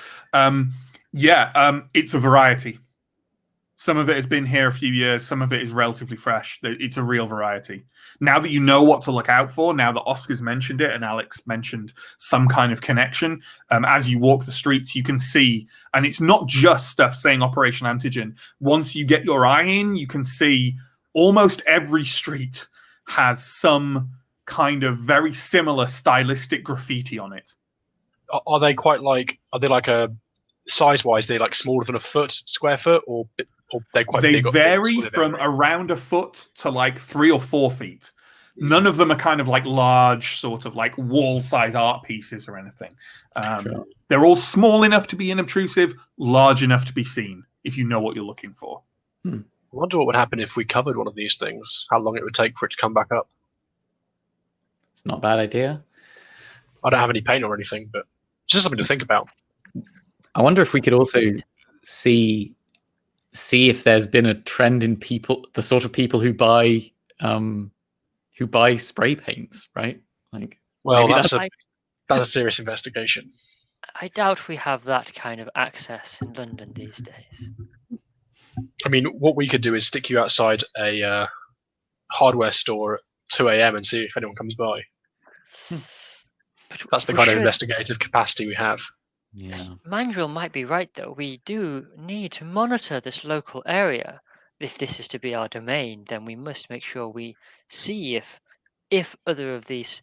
it's a variety. Some of it has been here a few years. Some of it is relatively fresh. It's a real variety. Now that you know what to look out for, now that Oscar's mentioned it and Alex mentioned some kind of connection, as you walk the streets, you can see, and it's not just stuff saying Operation Antigen. Once you get your eye in, you can see almost every street has some kind of very similar stylistic graffiti on it. Are they like a size-wise? They're like smaller than a square foot, or they're quite big? They vary from around a foot to like 3 or 4 feet. None of them are kind of like large, sort of like wall-size art pieces or anything. Sure. They're all small enough to be inobtrusive, large enough to be seen if you know what you're looking for. I wonder what would happen if we covered one of these things. How long it would take for it to come back up? It's not a bad idea. I don't have any paint or anything, but it's just something to think about. I wonder if we could also see if there's been a trend in people, the sort of people who buy spray paints, right? Like, well, that's a serious investigation. I doubt we have that kind of access in London these days. I mean, what we could do is stick you outside a hardware store at 2 a.m. and see if anyone comes by. That's the kind of investigative capacity we have. Yeah. Mandrill might be right, though. We do need to monitor this local area. If this is to be our domain, then we must make sure we see if other of these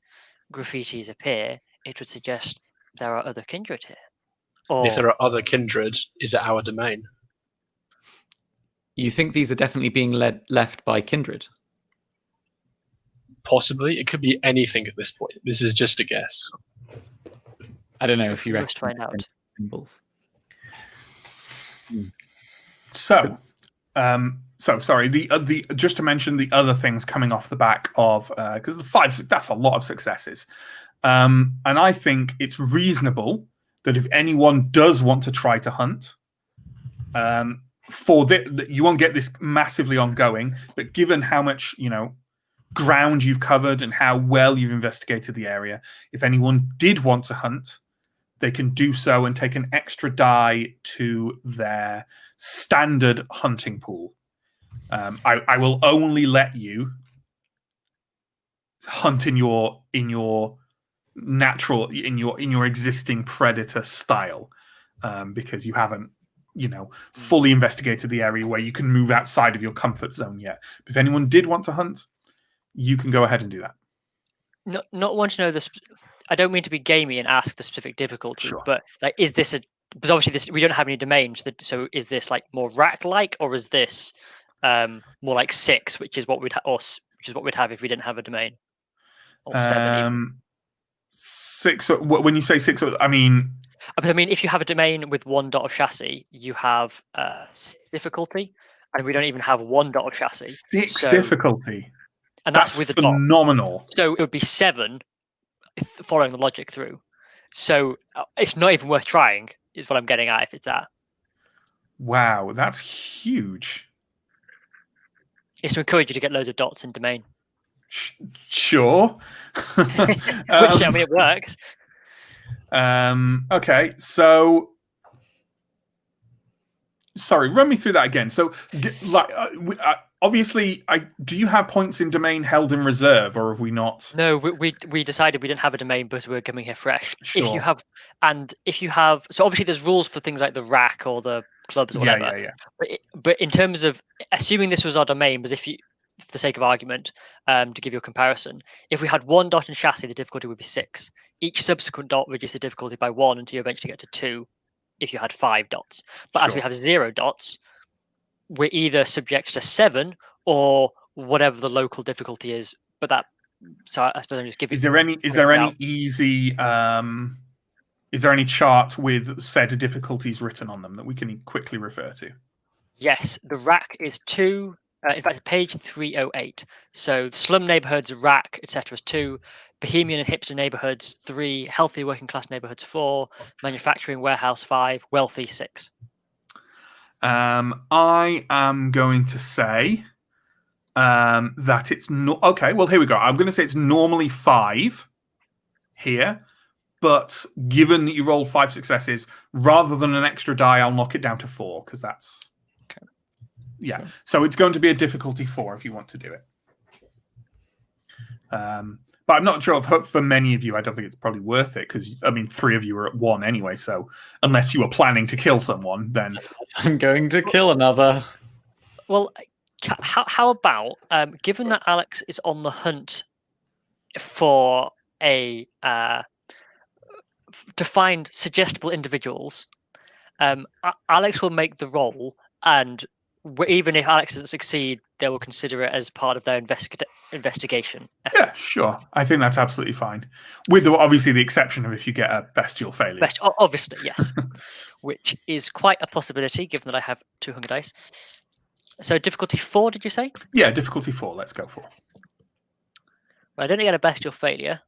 graffitis appear, it would suggest there are other kindred here. Or if there are other kindred, is it our domain? You think these are definitely being left by kindred? Possibly. It could be anything at this point. This is just a guess. I don't know if you must find out. Symbols. So sorry. The just to mention the other things coming off the back of because the 5 that's a lot of successes, and I think it's reasonable that if anyone does want to try to hunt, you won't get this massively ongoing, but given how much ground you've covered and how well you've investigated the area, if anyone did want to hunt, they can do so and take an extra die to their standard hunting pool. I will only let you hunt in your natural, in your existing predator style, because you haven't fully investigated the area where you can move outside of your comfort zone yet. But if anyone did want to hunt, you can go ahead and do that. Not want to know this. I don't mean to be gamey and ask the specific difficulty, Sure. but like, is this because obviously we don't have any domains. So is this like more rack-like, or is this more like 6, which is what we'd have if we didn't have a domain? Or 7 even. 6. When you say 6, I mean, if you have a domain with 1 dot of chassis, you have 6 difficulty, and we don't even have 1 dot of chassis. 6 difficulty, and that's with a dot. Phenomenal. So it would be 7, following the logic through. So it's not even worth trying, is what I'm getting at. If it's that. Wow, that's huge. It's to encourage you to get loads of dots in domain. Sure. Which it works. Okay, so sorry, run me through that again. So, obviously, do you have points in domain held in reserve, or have we not? No, we decided we didn't have a domain because we were coming here fresh. Sure. If you have, so obviously there's rules for things like the rack or the clubs or whatever. But in terms of assuming this was our domain, because if you, for the sake of argument, to give you a comparison, if we had 1 dot in chassis, the difficulty would be 6. Each subsequent dot reduces the difficulty by 1 until you eventually get to 2 if you had 5 dots. But as we have 0 dots, we're either subject to 7 or whatever the local difficulty is. But that, so I suppose I'm just giving. Is there any easy? Is there any chart with said difficulties written on them that we can quickly refer to? Yes, the rack is 2. In fact, page 308. So the slum neighborhoods, rack, etc. is 2. Bohemian and hipster neighborhoods 3. Healthy working class neighborhoods 4. Manufacturing warehouse 5. Wealthy 6. I am going to say that it's not okay. Well, here we go. I'm going to say it's normally 5 here, but given that you rolled 5 successes, rather than an extra die, I'll knock it down to 4 because that's okay. Yeah. Sure. So it's going to be a difficulty 4 if you want to do it. But I'm not sure if for many of you, I don't think it's probably worth it because, I mean, 3 of you are at 1 anyway. So unless you were planning to kill someone, then I'm going to kill another. Well, how about, given that Alex is on the hunt for a to find suggestible individuals, Alex will make the roll, and even if Alex doesn't succeed, they will consider it as part of their investigation efforts. Yeah, sure. I think that's absolutely fine. With obviously the exception of if you get a bestial failure. Obviously, yes. Which is quite a possibility, given that I have 2 hunger dice. So difficulty 4, did you say? Yeah, difficulty 4. Let's go for. Well, I don't get a bestial failure,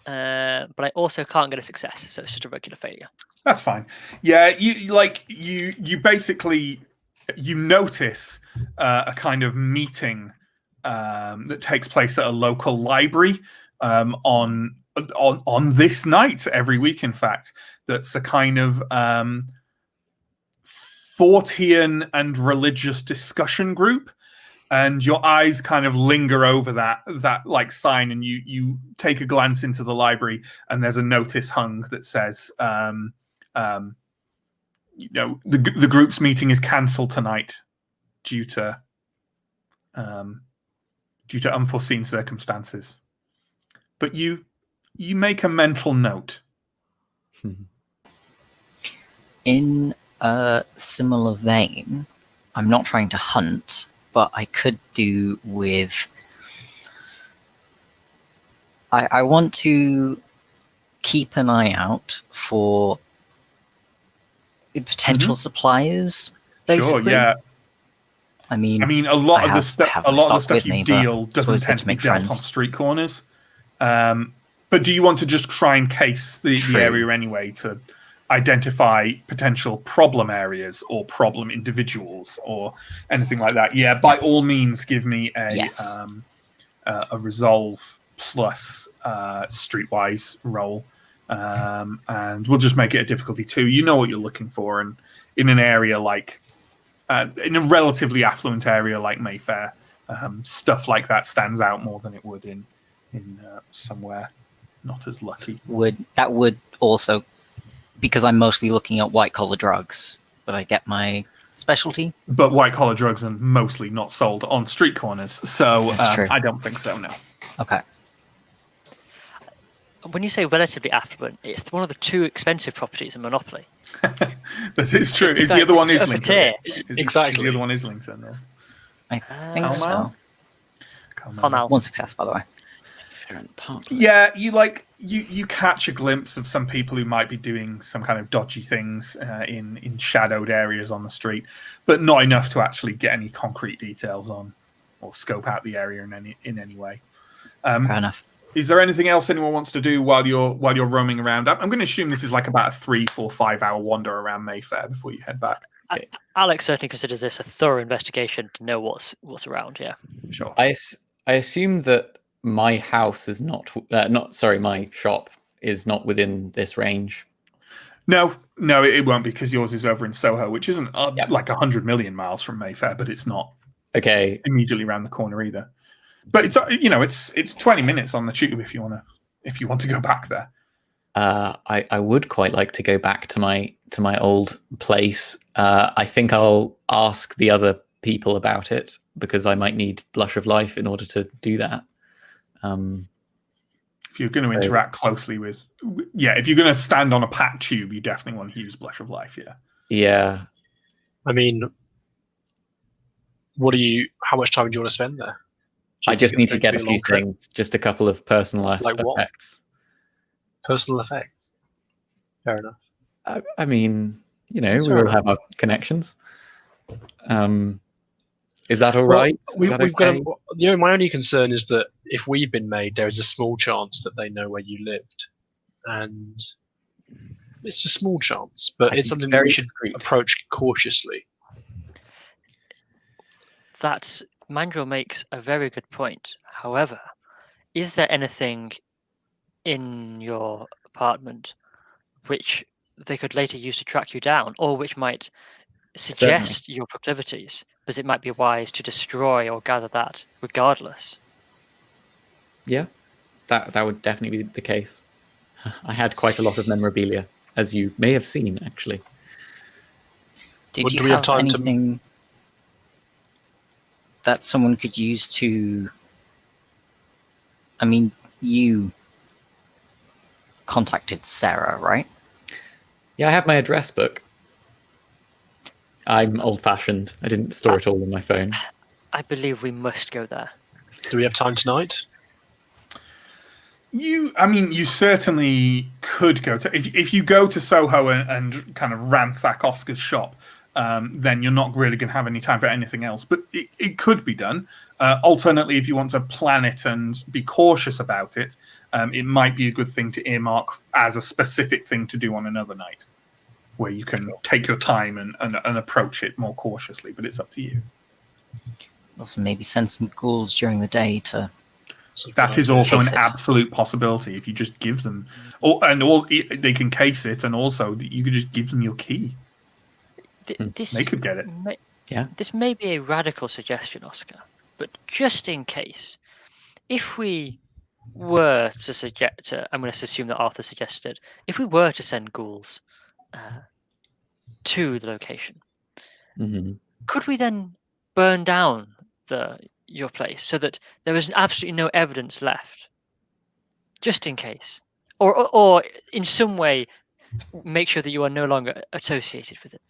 but I also can't get a success, so it's just a regular failure. That's fine. Yeah, you basically notice a kind of meeting that takes place at a local library on this night every week. In fact, that's a kind of Fortean and religious discussion group, and your eyes kind of linger over that like sign, and you take a glance into the library, and there's a notice hung that says the group's meeting is cancelled tonight due to unforeseen circumstances. But you make a mental note. In a similar vein, I'm not trying to hunt, but I could do with... I want to keep an eye out for potential suppliers, basically. Sure, yeah. I mean, a lot of the stuff you deal doesn't tend to be dealt on street corners. But do you want to just try and case the area anyway to identify potential problem areas or problem individuals or anything like that? Yeah, by all means, give me a resolve plus streetwise roll, and we'll just make it a difficulty 2. You know what you're looking for, and in an area like in a relatively affluent area like Mayfair, stuff like that stands out more than it would in somewhere not as lucky. Would also, because I'm mostly looking at white collar drugs, would I get my specialty? But white collar drugs are mostly not sold on street corners, so I don't think so. No. Okay. When you say relatively affluent, it's one of the 2 expensive properties in Monopoly. That is true. Is the other one Islington? Exactly. The other one Islington, though. I think so. Carmel. 1 success, by the way. Yeah, you catch a glimpse of some people who might be doing some kind of dodgy things in shadowed areas on the street, but not enough to actually get any concrete details on or scope out the area in any way. Fair enough. Is there anything else anyone wants to do while you're roaming around? I'm going to assume this is like about a 3, 4, 5 hour wander around Mayfair before you head back. Alex certainly considers this a thorough investigation to know what's around. Yeah, sure. I assume that my house is my shop is not within this range. No, it won't be because yours is over in Soho, which isn't like 100 million miles from Mayfair, but it's not immediately around the corner either. But it's 20 minutes on the tube if you want to go back there. I would quite like to go back to my old place. I think I'll ask the other people about it because I might need Blush of Life in order to do that. If you're going to interact closely with, if you're going to stand on a pat tube, you definitely want to use Blush of Life. Yeah. I mean, how much time do you want to spend there? I just need to get a few things, just a couple of personal effects. Personal effects. Fair enough. I mean, we all have our connections. Is that all right? We've got. My only concern is that if we've been made, there is a small chance that they know where you lived, and it's a small chance, but it's something that we should approach cautiously. Mandrill makes a very good point. However, is there anything in your apartment which they could later use to track you down, or which might suggest your proclivities? Because it might be wise to destroy or gather that regardless. Yeah, that would definitely be the case. I had quite a lot of memorabilia, as you may have seen, actually. Did you have anything that someone could use to... I mean, you contacted Sarah, right? Yeah, I have my address book. I'm old-fashioned. I didn't store it all on my phone. I believe we must go there. Do we have time tonight? You certainly could go to... If you go to Soho and kind of ransack Oscar's shop, then you're not really going to have any time for anything else. But it could be done. Alternately, if you want to plan it and be cautious about it, it might be a good thing to earmark as a specific thing to do on another night, where you can take your time and approach it more cautiously. But it's up to you. Also, maybe send some ghouls during the day to... That is also an absolute possibility. If you just give them... they can case it, and also you could just give them your key. They could get it. This may be a radical suggestion, Oscar, but just in case, if we were to suggest, I'm going to assume that Arthur suggested, if we were to send ghouls to the location, could we then burn down your place so that there is absolutely no evidence left, just in case, or in some way make sure that you are no longer associated with it?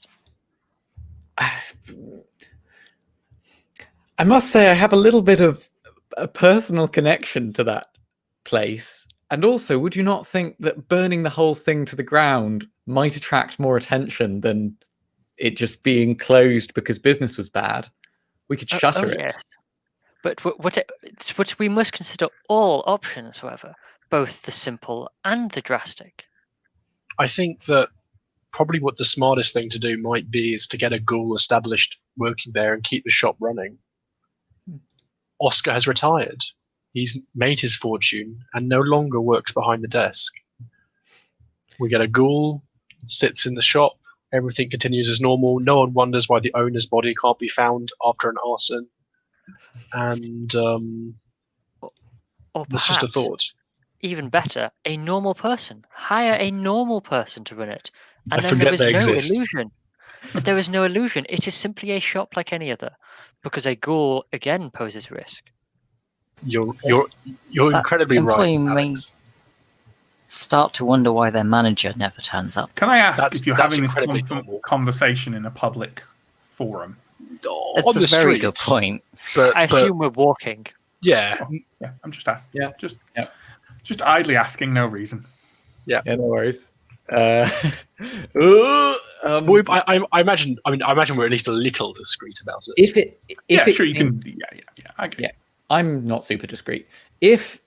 I must say I have a little bit of a personal connection to that place. And also, would you not think that burning the whole thing to the ground might attract more attention than it just being closed because business was bad? We could shutter it. Yes. But what we must consider all options, however, both the simple and the drastic. I think that probably what the smartest thing to do might be is to get a ghoul established working there and keep the shop running. Oscar has retired. He's made his fortune and no longer works behind the desk. We get a ghoul, sits in the shop, everything continues as normal. No one wonders why the owner's body can't be found after an arson. And or that's just a thought. Even better, a normal person. Hire a normal person to run it. And I then there forget is they no exist. illusion. But there is no illusion. It is simply a shop like any other. Because a ghoul, again, poses risk. You're incredibly right, employee may Alex. start to wonder why their manager never turns up. Can I ask if you're having this normal conversation in a public forum? It's a very good point. But I assume we're walking. Yeah. Sure. Yeah, I'm just asking. Yeah, just idly asking, no reason. Yeah, no worries. I imagine we're at least a little discreet about it. I'm not super discreet. If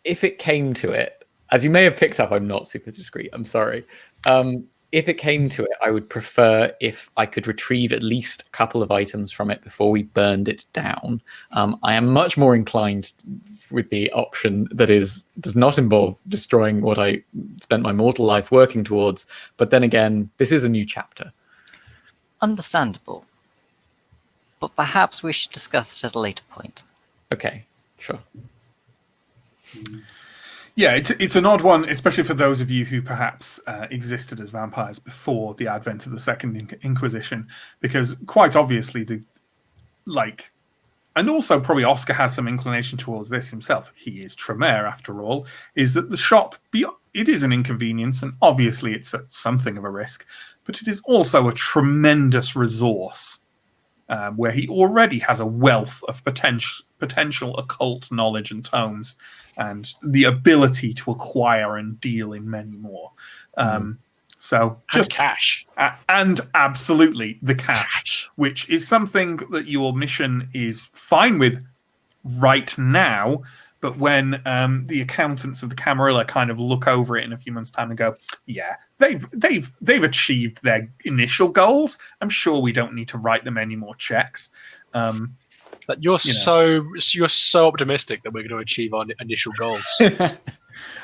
it came to it, as you may have picked up, I'm not super discreet. I'm sorry. If it came to it, I would prefer if I could retrieve at least a couple of items from it before we burned it down. I am much more inclined with the option that does not involve destroying what I spent my mortal life working towards. But then again, this is a new chapter. Understandable. But perhaps we should discuss it at a later point. Okay, sure. Yeah, it's an odd one, especially for those of you who perhaps existed as vampires before the advent of the Second Inquisition, because quite obviously and also probably Oscar has some inclination towards this himself. He is Tremere, after all. Is that the shop? It is an inconvenience, and obviously it's something of a risk, but it is also a tremendous resource where he already has a wealth of potential occult knowledge and tomes, and the ability to acquire and deal in many more. So just cash. And absolutely the cash, which is something that your mission is fine with right now. But when the accountants of the Camarilla kind of look over it in a few months' time and go, yeah, they've achieved their initial goals. I'm sure we don't need to write them any more checks. But you're so optimistic that we're going to achieve our initial goals.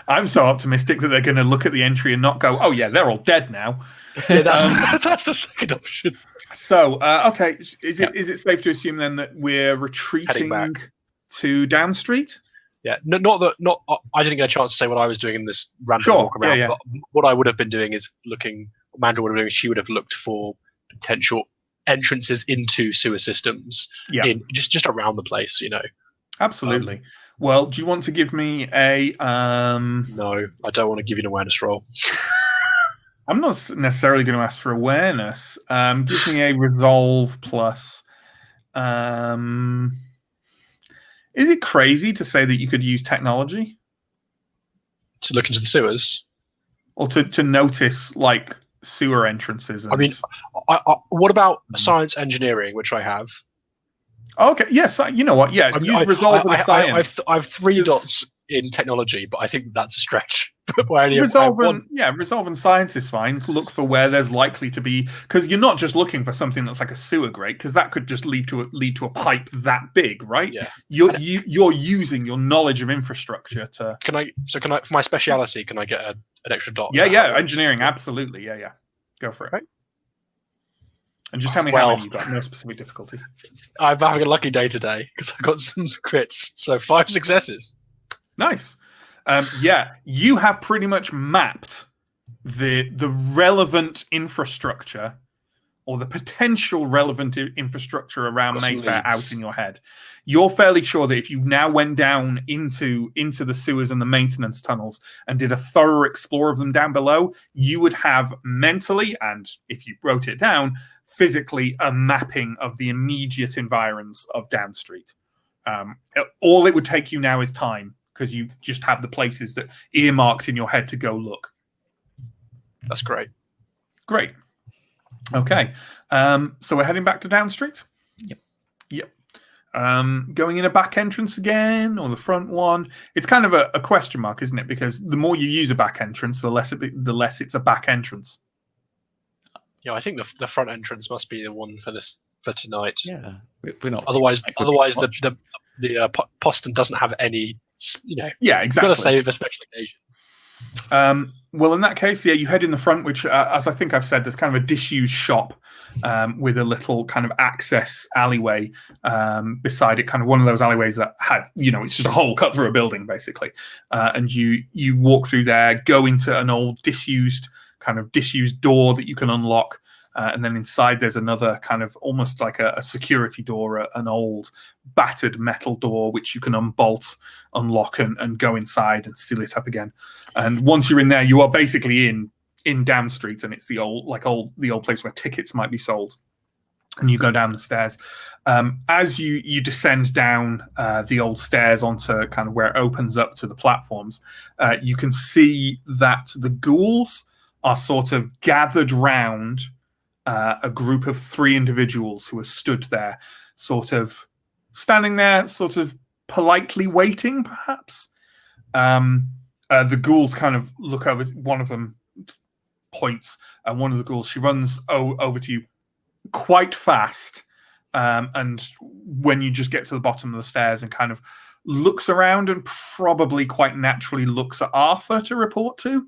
I'm so optimistic that they're going to look at the entry and not go, oh yeah, they're all dead now. Yeah, that's the second option. So, okay, is it safe to assume then that we're retreating to Down Street? Yeah, not I didn't get a chance to say what I was doing in this random walk around. Yeah. But what I would have been doing is looking. Amanda would have been doing. She would have looked for potential entrances into sewer systems in just around the place. Absolutely. Well, do you want to give me a? No, I don't want to give you an awareness roll. I'm not necessarily going to ask for awareness. Give me a resolve plus. Is it crazy to say that you could use technology to look into the sewers, or to notice like sewer entrances? I mean, what about science engineering, which I have? Okay. Yes. You know what? Yeah. Use resolve with science. I have 3 dots in technology, but I think that's a stretch. Resolve and science is fine. Look for where there's likely to be, because you're not just looking for something that's like a sewer grate, because that could just lead to a pipe that big, right? Yeah. You're using your knowledge of infrastructure to. Can I for my speciality? Can I get an extra dot? Yeah. Engineering, absolutely. Yeah. Go for it. Right. And just tell me how many you got. No specific difficulty. I'm having a lucky day today because I got some crits. So 5 successes. Nice. You have pretty much mapped the relevant infrastructure, or the potential relevant infrastructure around Mayfair out in your head. You're fairly sure that if you now went down into the sewers and the maintenance tunnels and did a thorough explore of them down below, you would have mentally, and if you wrote it down, physically, a mapping of the immediate environs of Down Street. All it would take you now is time, because you just have the places that earmarked in your head to go look. That's great. Great. Okay. So we're heading back to Down Street? Yep. Going in a back entrance again, or the front one? It's kind of a question mark, isn't it? Because the more you use a back entrance, the less it's a back entrance. Yeah, I think the front entrance must be the one for tonight. Yeah, we're not. Otherwise, the postern doesn't have any. Yeah, exactly. You've got to save for special occasions. Well, in that case, you head in the front, which, as I think I've said, there's kind of a disused shop with a little kind of access alleyway beside it, kind of one of those alleyways that had, it's just a hole cut through a building, basically. And you walk through there, go into an old disused door that you can unlock. And then inside there's another kind of almost like a security door, an old battered metal door, which you can unbolt, unlock, and go inside and seal it up again. And once you're in there, you are basically in Down Street, and it's the old place where tickets might be sold. And you go down the stairs. As you descend down the old stairs onto kind of where it opens up to the platforms, you can see that the ghouls are sort of gathered round a group of 3 individuals who are stood there, sort of standing there, sort of politely waiting, perhaps. The ghouls kind of look over. One of them points, and one of the ghouls, she runs over to you quite fast. And when you just get to the bottom of the stairs and kind of looks around and probably quite naturally looks at Arthur to report to,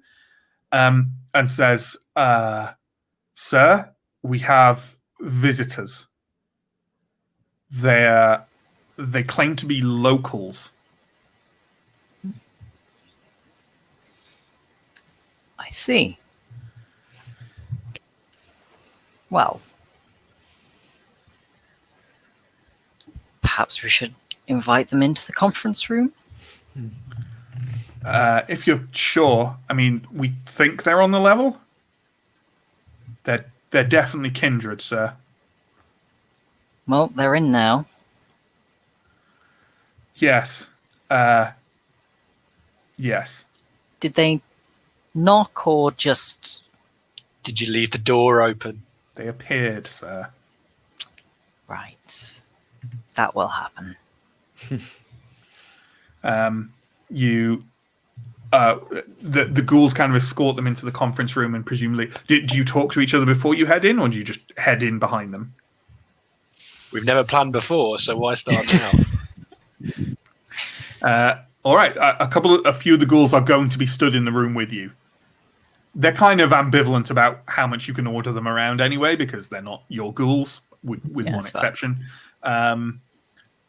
and says, "Sir, we have visitors. They claim to be locals." see. Well, perhaps we should invite them into the conference room? If you're sure, I mean, we think they're on the level. They're definitely kindred, sir. Well, they're in now. Yes. Yes. Did they knock or just... Did you leave the door open? They appeared, sir. Right. That will happen. The ghouls kind of escort them into the conference room, and presumably, do you talk to each other before you head in, or do you just head in behind them? We've never planned before, so why start now? All right, a few of the ghouls are going to be stood in the room with you. They're kind of ambivalent about how much you can order them around anyway, because they're not your ghouls, with one exception.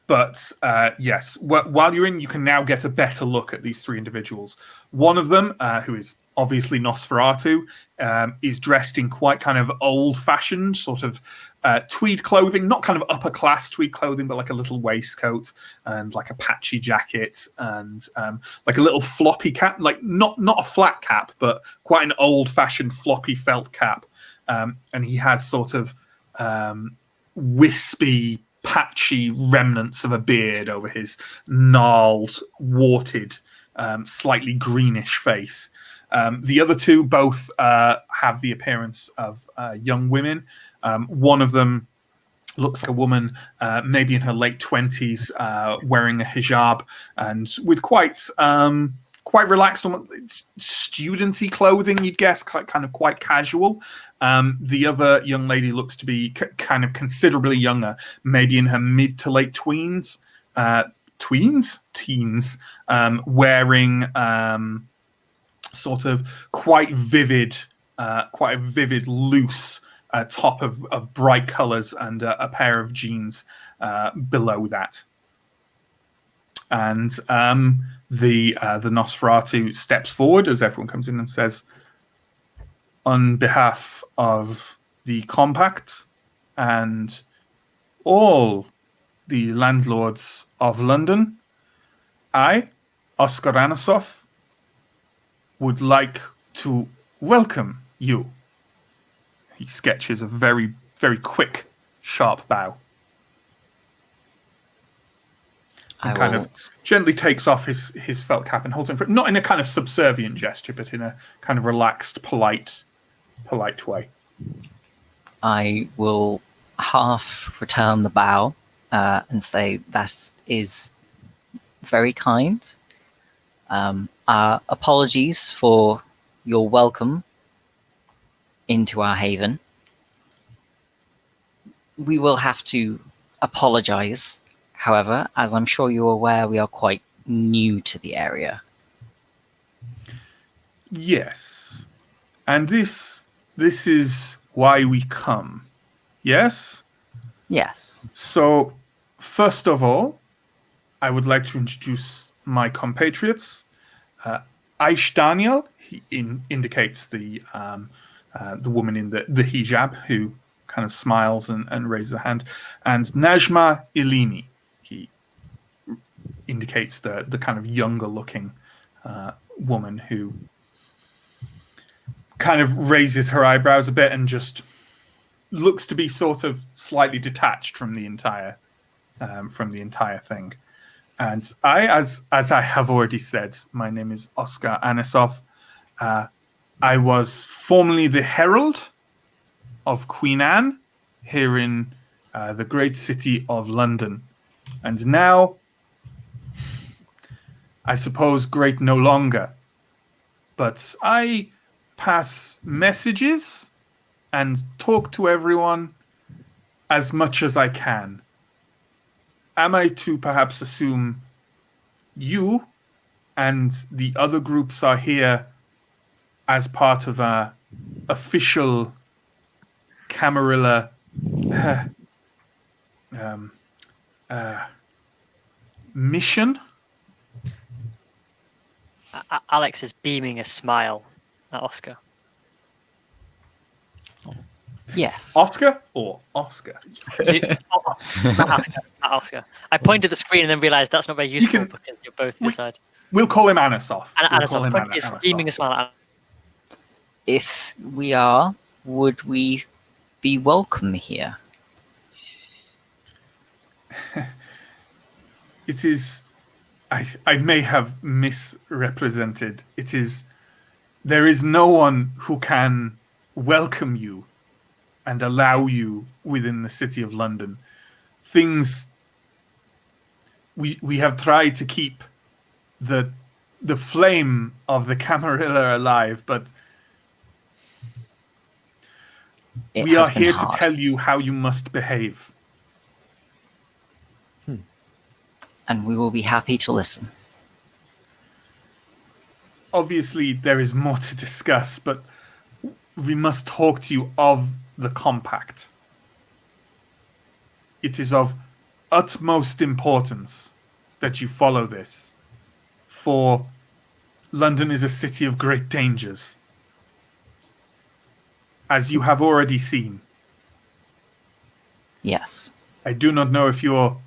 But yes, while you're in, you can now get a better look at these three individuals. One of them, who is obviously Nosferatu, is dressed in quite kind of old-fashioned sort of tweed clothing, not kind of upper-class tweed clothing, but like a little waistcoat and like a patchy jacket and like a little floppy cap, like not a flat cap, but quite an old-fashioned floppy felt cap. And he has sort of wispy, patchy remnants of a beard over his gnarled, warted, slightly greenish face. The other two both have the appearance of young women. One of them looks like a woman, maybe in her late 20s, wearing a hijab and with quite relaxed, studenty clothing, you'd guess, kind of quite casual. The other young lady looks to be kind of considerably younger, maybe in her mid to late teens, wearing sort of quite a vivid, loose top of bright colors and a pair of jeans below that. And the Nosferatu steps forward as everyone comes in and says, on behalf of the Compact and all the landlords of London, I, Oscar Anosov, would like to welcome you. He sketches a very, very quick, sharp bow. And kind of gently takes off his felt cap and holds it in front, not in a kind of subservient gesture, but in a kind of relaxed, polite way. I will half return the bow and say that is very kind. Our apologies for your welcome into our haven. We will have to apologize, however, as I'm sure you're aware, we are quite new to the area. Yes. And this is why we come. Yes? Yes. So, first of all, I would like to introduce my compatriots. Aish Daniel, he indicates the woman in the hijab who kind of smiles and raises a hand, and Najma Ilini, he indicates the kind of younger looking woman who kind of raises her eyebrows a bit and just looks to be sort of slightly detached from the entire thing. And as I have already said, my name is Oscar Anosov. I was formerly the herald of Queen Anne here in the great city of London. And now, I suppose great no longer. But I pass messages and talk to everyone as much as I can. Am I to perhaps assume you and the other groups are here as part of a official Camarilla mission? Alex is beaming a smile at Oscar. Yes. Oscar or Oscar? Not Oscar. I pointed at the screen and then realised that's not very useful because you're both this side. We'll call him Anasoff. And We'll call him Anasoff is screaming a smile at If we are, would we be welcome here? It is. I may have misrepresented. It is. There is no one who can welcome you and allow you within the city of London. Things. We have tried to keep the flame of the Camarilla alive, but we are here to tell you how you must behave. And we will be happy to listen. Obviously, there is more to discuss, but we must talk to you of the compact. It is of utmost importance that you follow this, for London is a city of great dangers, as you have already seen. Yes. I do not know if your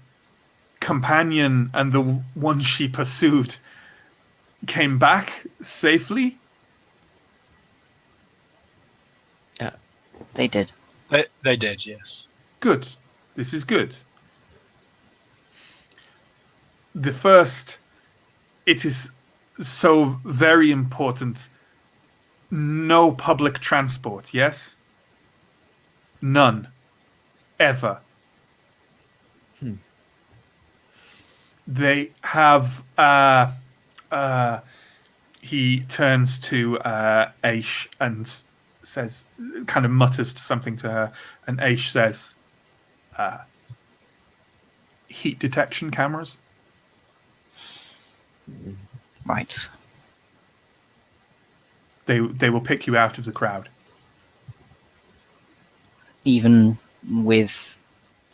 companion and the one she pursued came back safely. They did. They did, yes. Good. This is good. The first, it is so very important. No public transport, yes? None. Ever. They have he turns to Aish and says, kind of mutters something to her, and Aish says, heat detection cameras. Right. They will pick you out of the crowd. Even with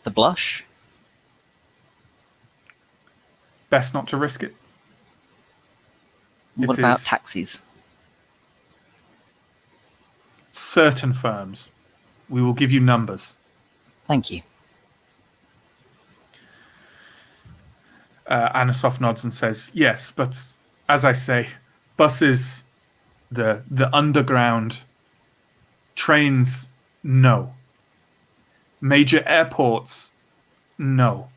the blush? Best not to risk it. What It about is taxis? certain firms. We will give you numbers. Thank you. Anasoff nods and says, yes, but as I say, buses, the underground, trains, no. Major airports, no.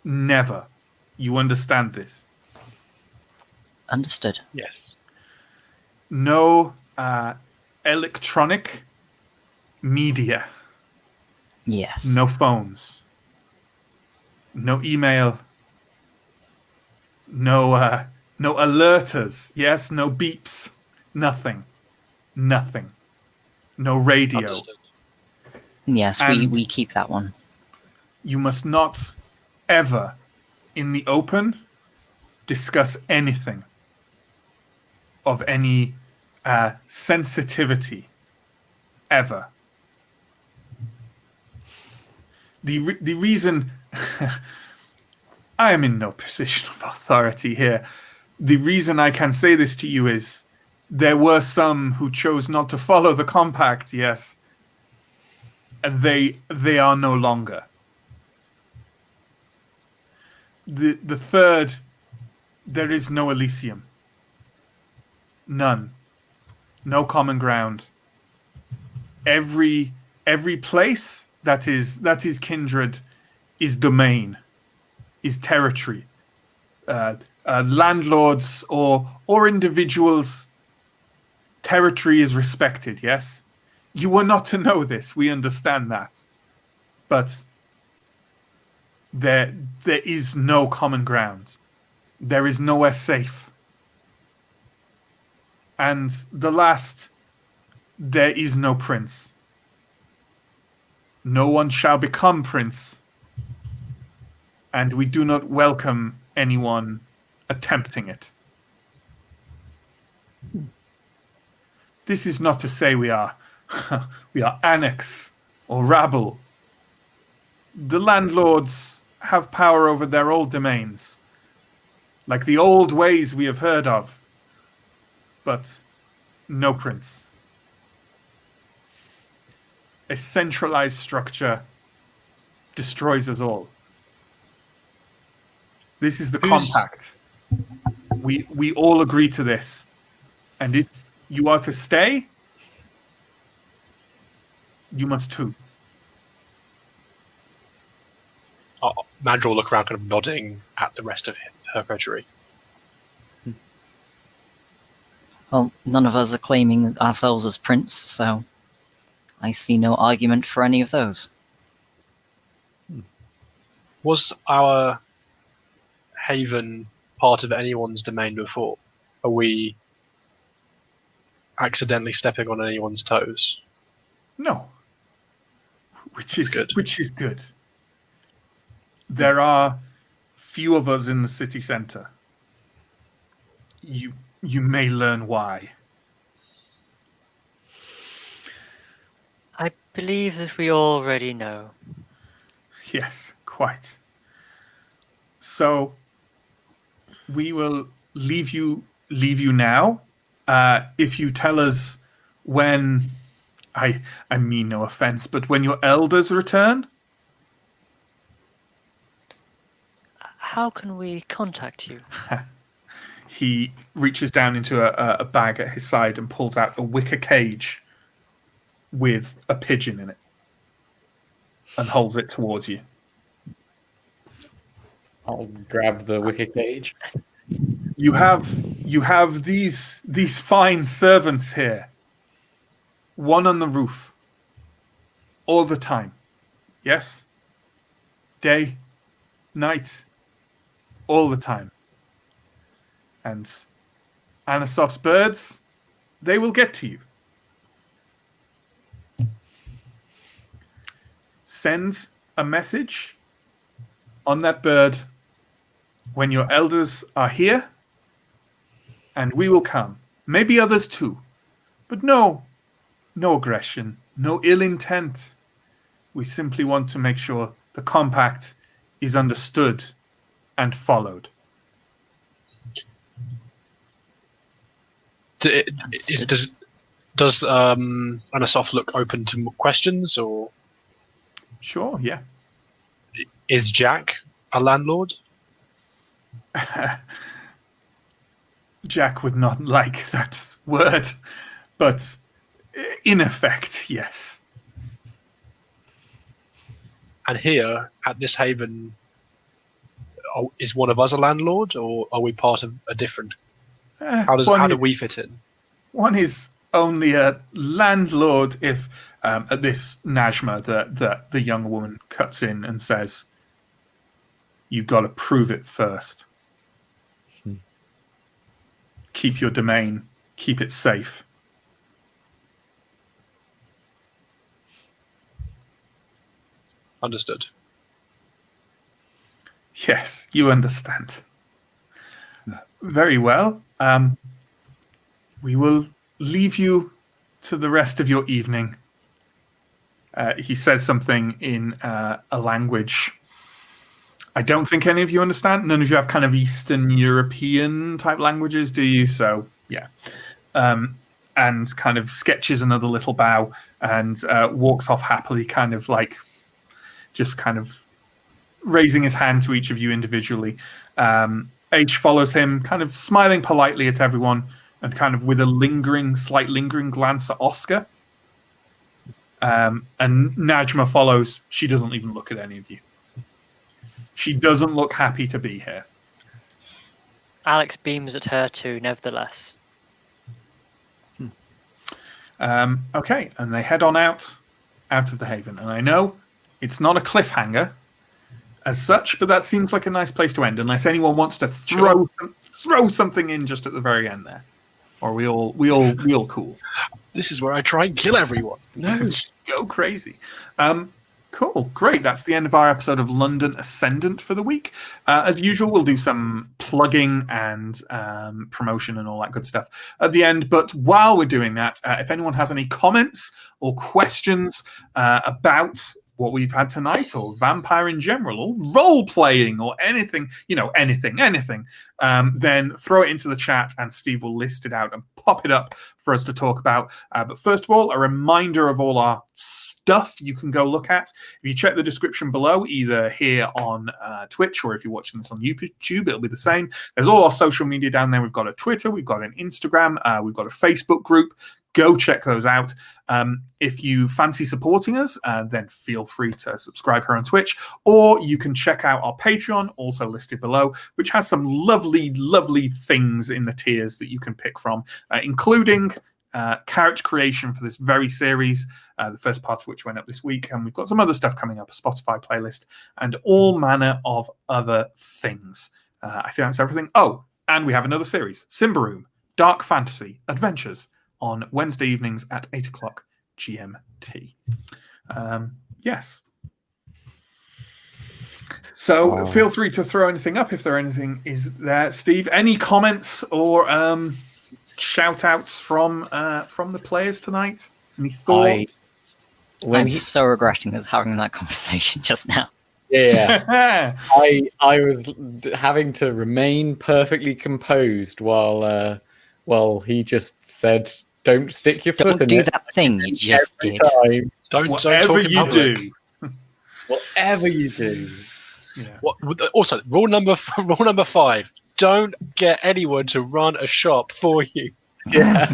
Never. You understand this? Understood. Yes. No electronic media. Yes. No phones. No email. No alerters. Yes, no beeps. Nothing. Nothing. No radio. Understood. Yes, And we keep that one. you must not ever, in the open, discuss anything of any sensitivity. Ever. The reason I am in no position of authority here. The reason I can say this to you is there were some who chose not to follow the compact, yes. And they are no longer. The third, there is no Elysium. None. No common ground. Every place that is kindred is domain, is territory. Landlords or individuals, territory is respected, yes? You were not to know this, we understand that. But there is no common ground. There is nowhere safe. And the last, there is no prince. No one shall become prince. And we do not welcome anyone attempting it. This is not to say we are annex or rabble. The landlords have power over their old domains, like the old ways we have heard of. But No prince. A centralized structure destroys us all. This is the compact. We all agree to this. And if you are to stay, you must too. Mandra will look around, kind of nodding at the rest of her coterie. Well, none of us are claiming ourselves as prince, so I see no argument for any of those. Was our haven part of anyone's domain before? Are we accidentally stepping on anyone's toes? No. Which is good. Good. There are few of us in the city centre. You may learn why. I believe that we already know. Yes, quite. So we will leave you now. If you tell us when, I mean no offense, but when your elders return. How can we contact you? He reaches down into a bag at his side and pulls out a wicker cage with a pigeon in it and holds it towards you. I'll grab the wicker cage. You have these fine servants here. One on the roof. All the time. Yes? Day, night, all the time. And Anasoft's birds, they will get to you. Send a message on that bird when your elders are here, and we will come. Maybe others too. But no aggression, no ill intent. We simply want to make sure the compact is understood and followed. Does Anasoft look open to questions, or Sure, yeah. is Jack a landlord? Jack would not like that word, but in effect, yes. And here at this haven, is one of us a landlord, or are we part of a different? How do we fit in? One is only a landlord if at this Najma, the young woman cuts in and says, "You got to prove it first. Keep your domain. Keep it safe." Understood. Yes, you understand. Very well. We will leave you to the rest of your evening. He says something in a language I don't think any of you understand. None of you have kind of Eastern European type languages, do you? So, yeah. And kind of sketches another little bow and walks off happily, kind of like just kind of raising his hand to each of you individually. H follows him, kind of smiling politely at everyone and kind of with a slight lingering glance at Oscar. And Najma follows. She doesn't even look at any of you. She doesn't look happy to be here. Alex beams at her too, nevertheless. Okay, and they head on out of the haven. And I know it's not a cliffhanger as such, but that seems like a nice place to end, unless anyone wants to throw something in just at the very end there. Or we all cool. This is where I try and kill everyone. No, go crazy. Cool, great. That's the end of our episode of London Ascendant for the week. As usual, we'll do some plugging and promotion and all that good stuff at the end. But while we're doing that, if anyone has any comments or questions about what we've had tonight, or vampire in general, or role playing, or anything, anything, then throw it into the chat and Steve will list it out and pop it up for us to talk about. But first of all, a reminder of all our stuff you can go look at. If you check the description below, either here on Twitch or if you're watching this on YouTube, it'll be the same. There's all our social media down there. We've got a Twitter, we've got an Instagram, we've got a Facebook group. Go check those out. If you fancy supporting us, then feel free to subscribe here on Twitch, or you can check out our Patreon, also listed below, which has some lovely, lovely things in the tiers that you can pick from, including character creation for this very series, the first part of which went up this week, and we've got some other stuff coming up, a Spotify playlist, and all manner of other things. I think that's everything. Oh, and we have another series, Simbaroom, Dark Fantasy Adventures, on Wednesday evenings at 8 o'clock GMT. Yes. So feel free to throw anything up if anything is there. Steve, any comments or shout-outs from the players tonight? Any thoughts? I'm so regretting us having that conversation just now. Yeah. I was having to remain perfectly composed while he just said, "Don't stick your foot in it." Don't do that thing you just did. Don't talk in you public. do. Whatever you do. Yeah. Also, rule number 5: don't get anyone to run a shop for you. Yeah.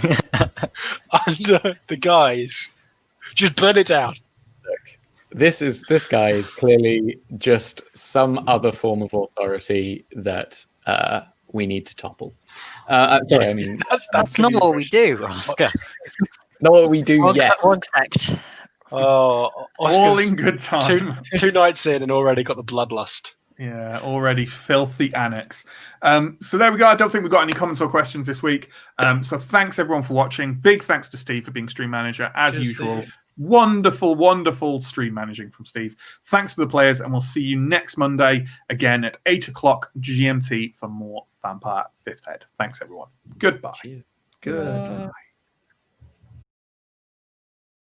Under the guise, just burn it down. This guy is clearly just some other form of authority that we need to topple. Sorry, I mean that's not what we do, Oscar. It's not what we do yet. Wrong sect. Oh, all in good time. Two nights in and already got the bloodlust. Yeah, already filthy annex. So there we go. I don't think we've got any comments or questions this week. So thanks everyone for watching. Big thanks to Steve for being stream manager as usual. Steve. Wonderful, wonderful stream managing from Steve. Thanks to the players, and we'll see you next Monday again at 8 o'clock GMT for more Vampire 5th Ed. Thanks everyone. Goodbye. Cheers. Goodbye.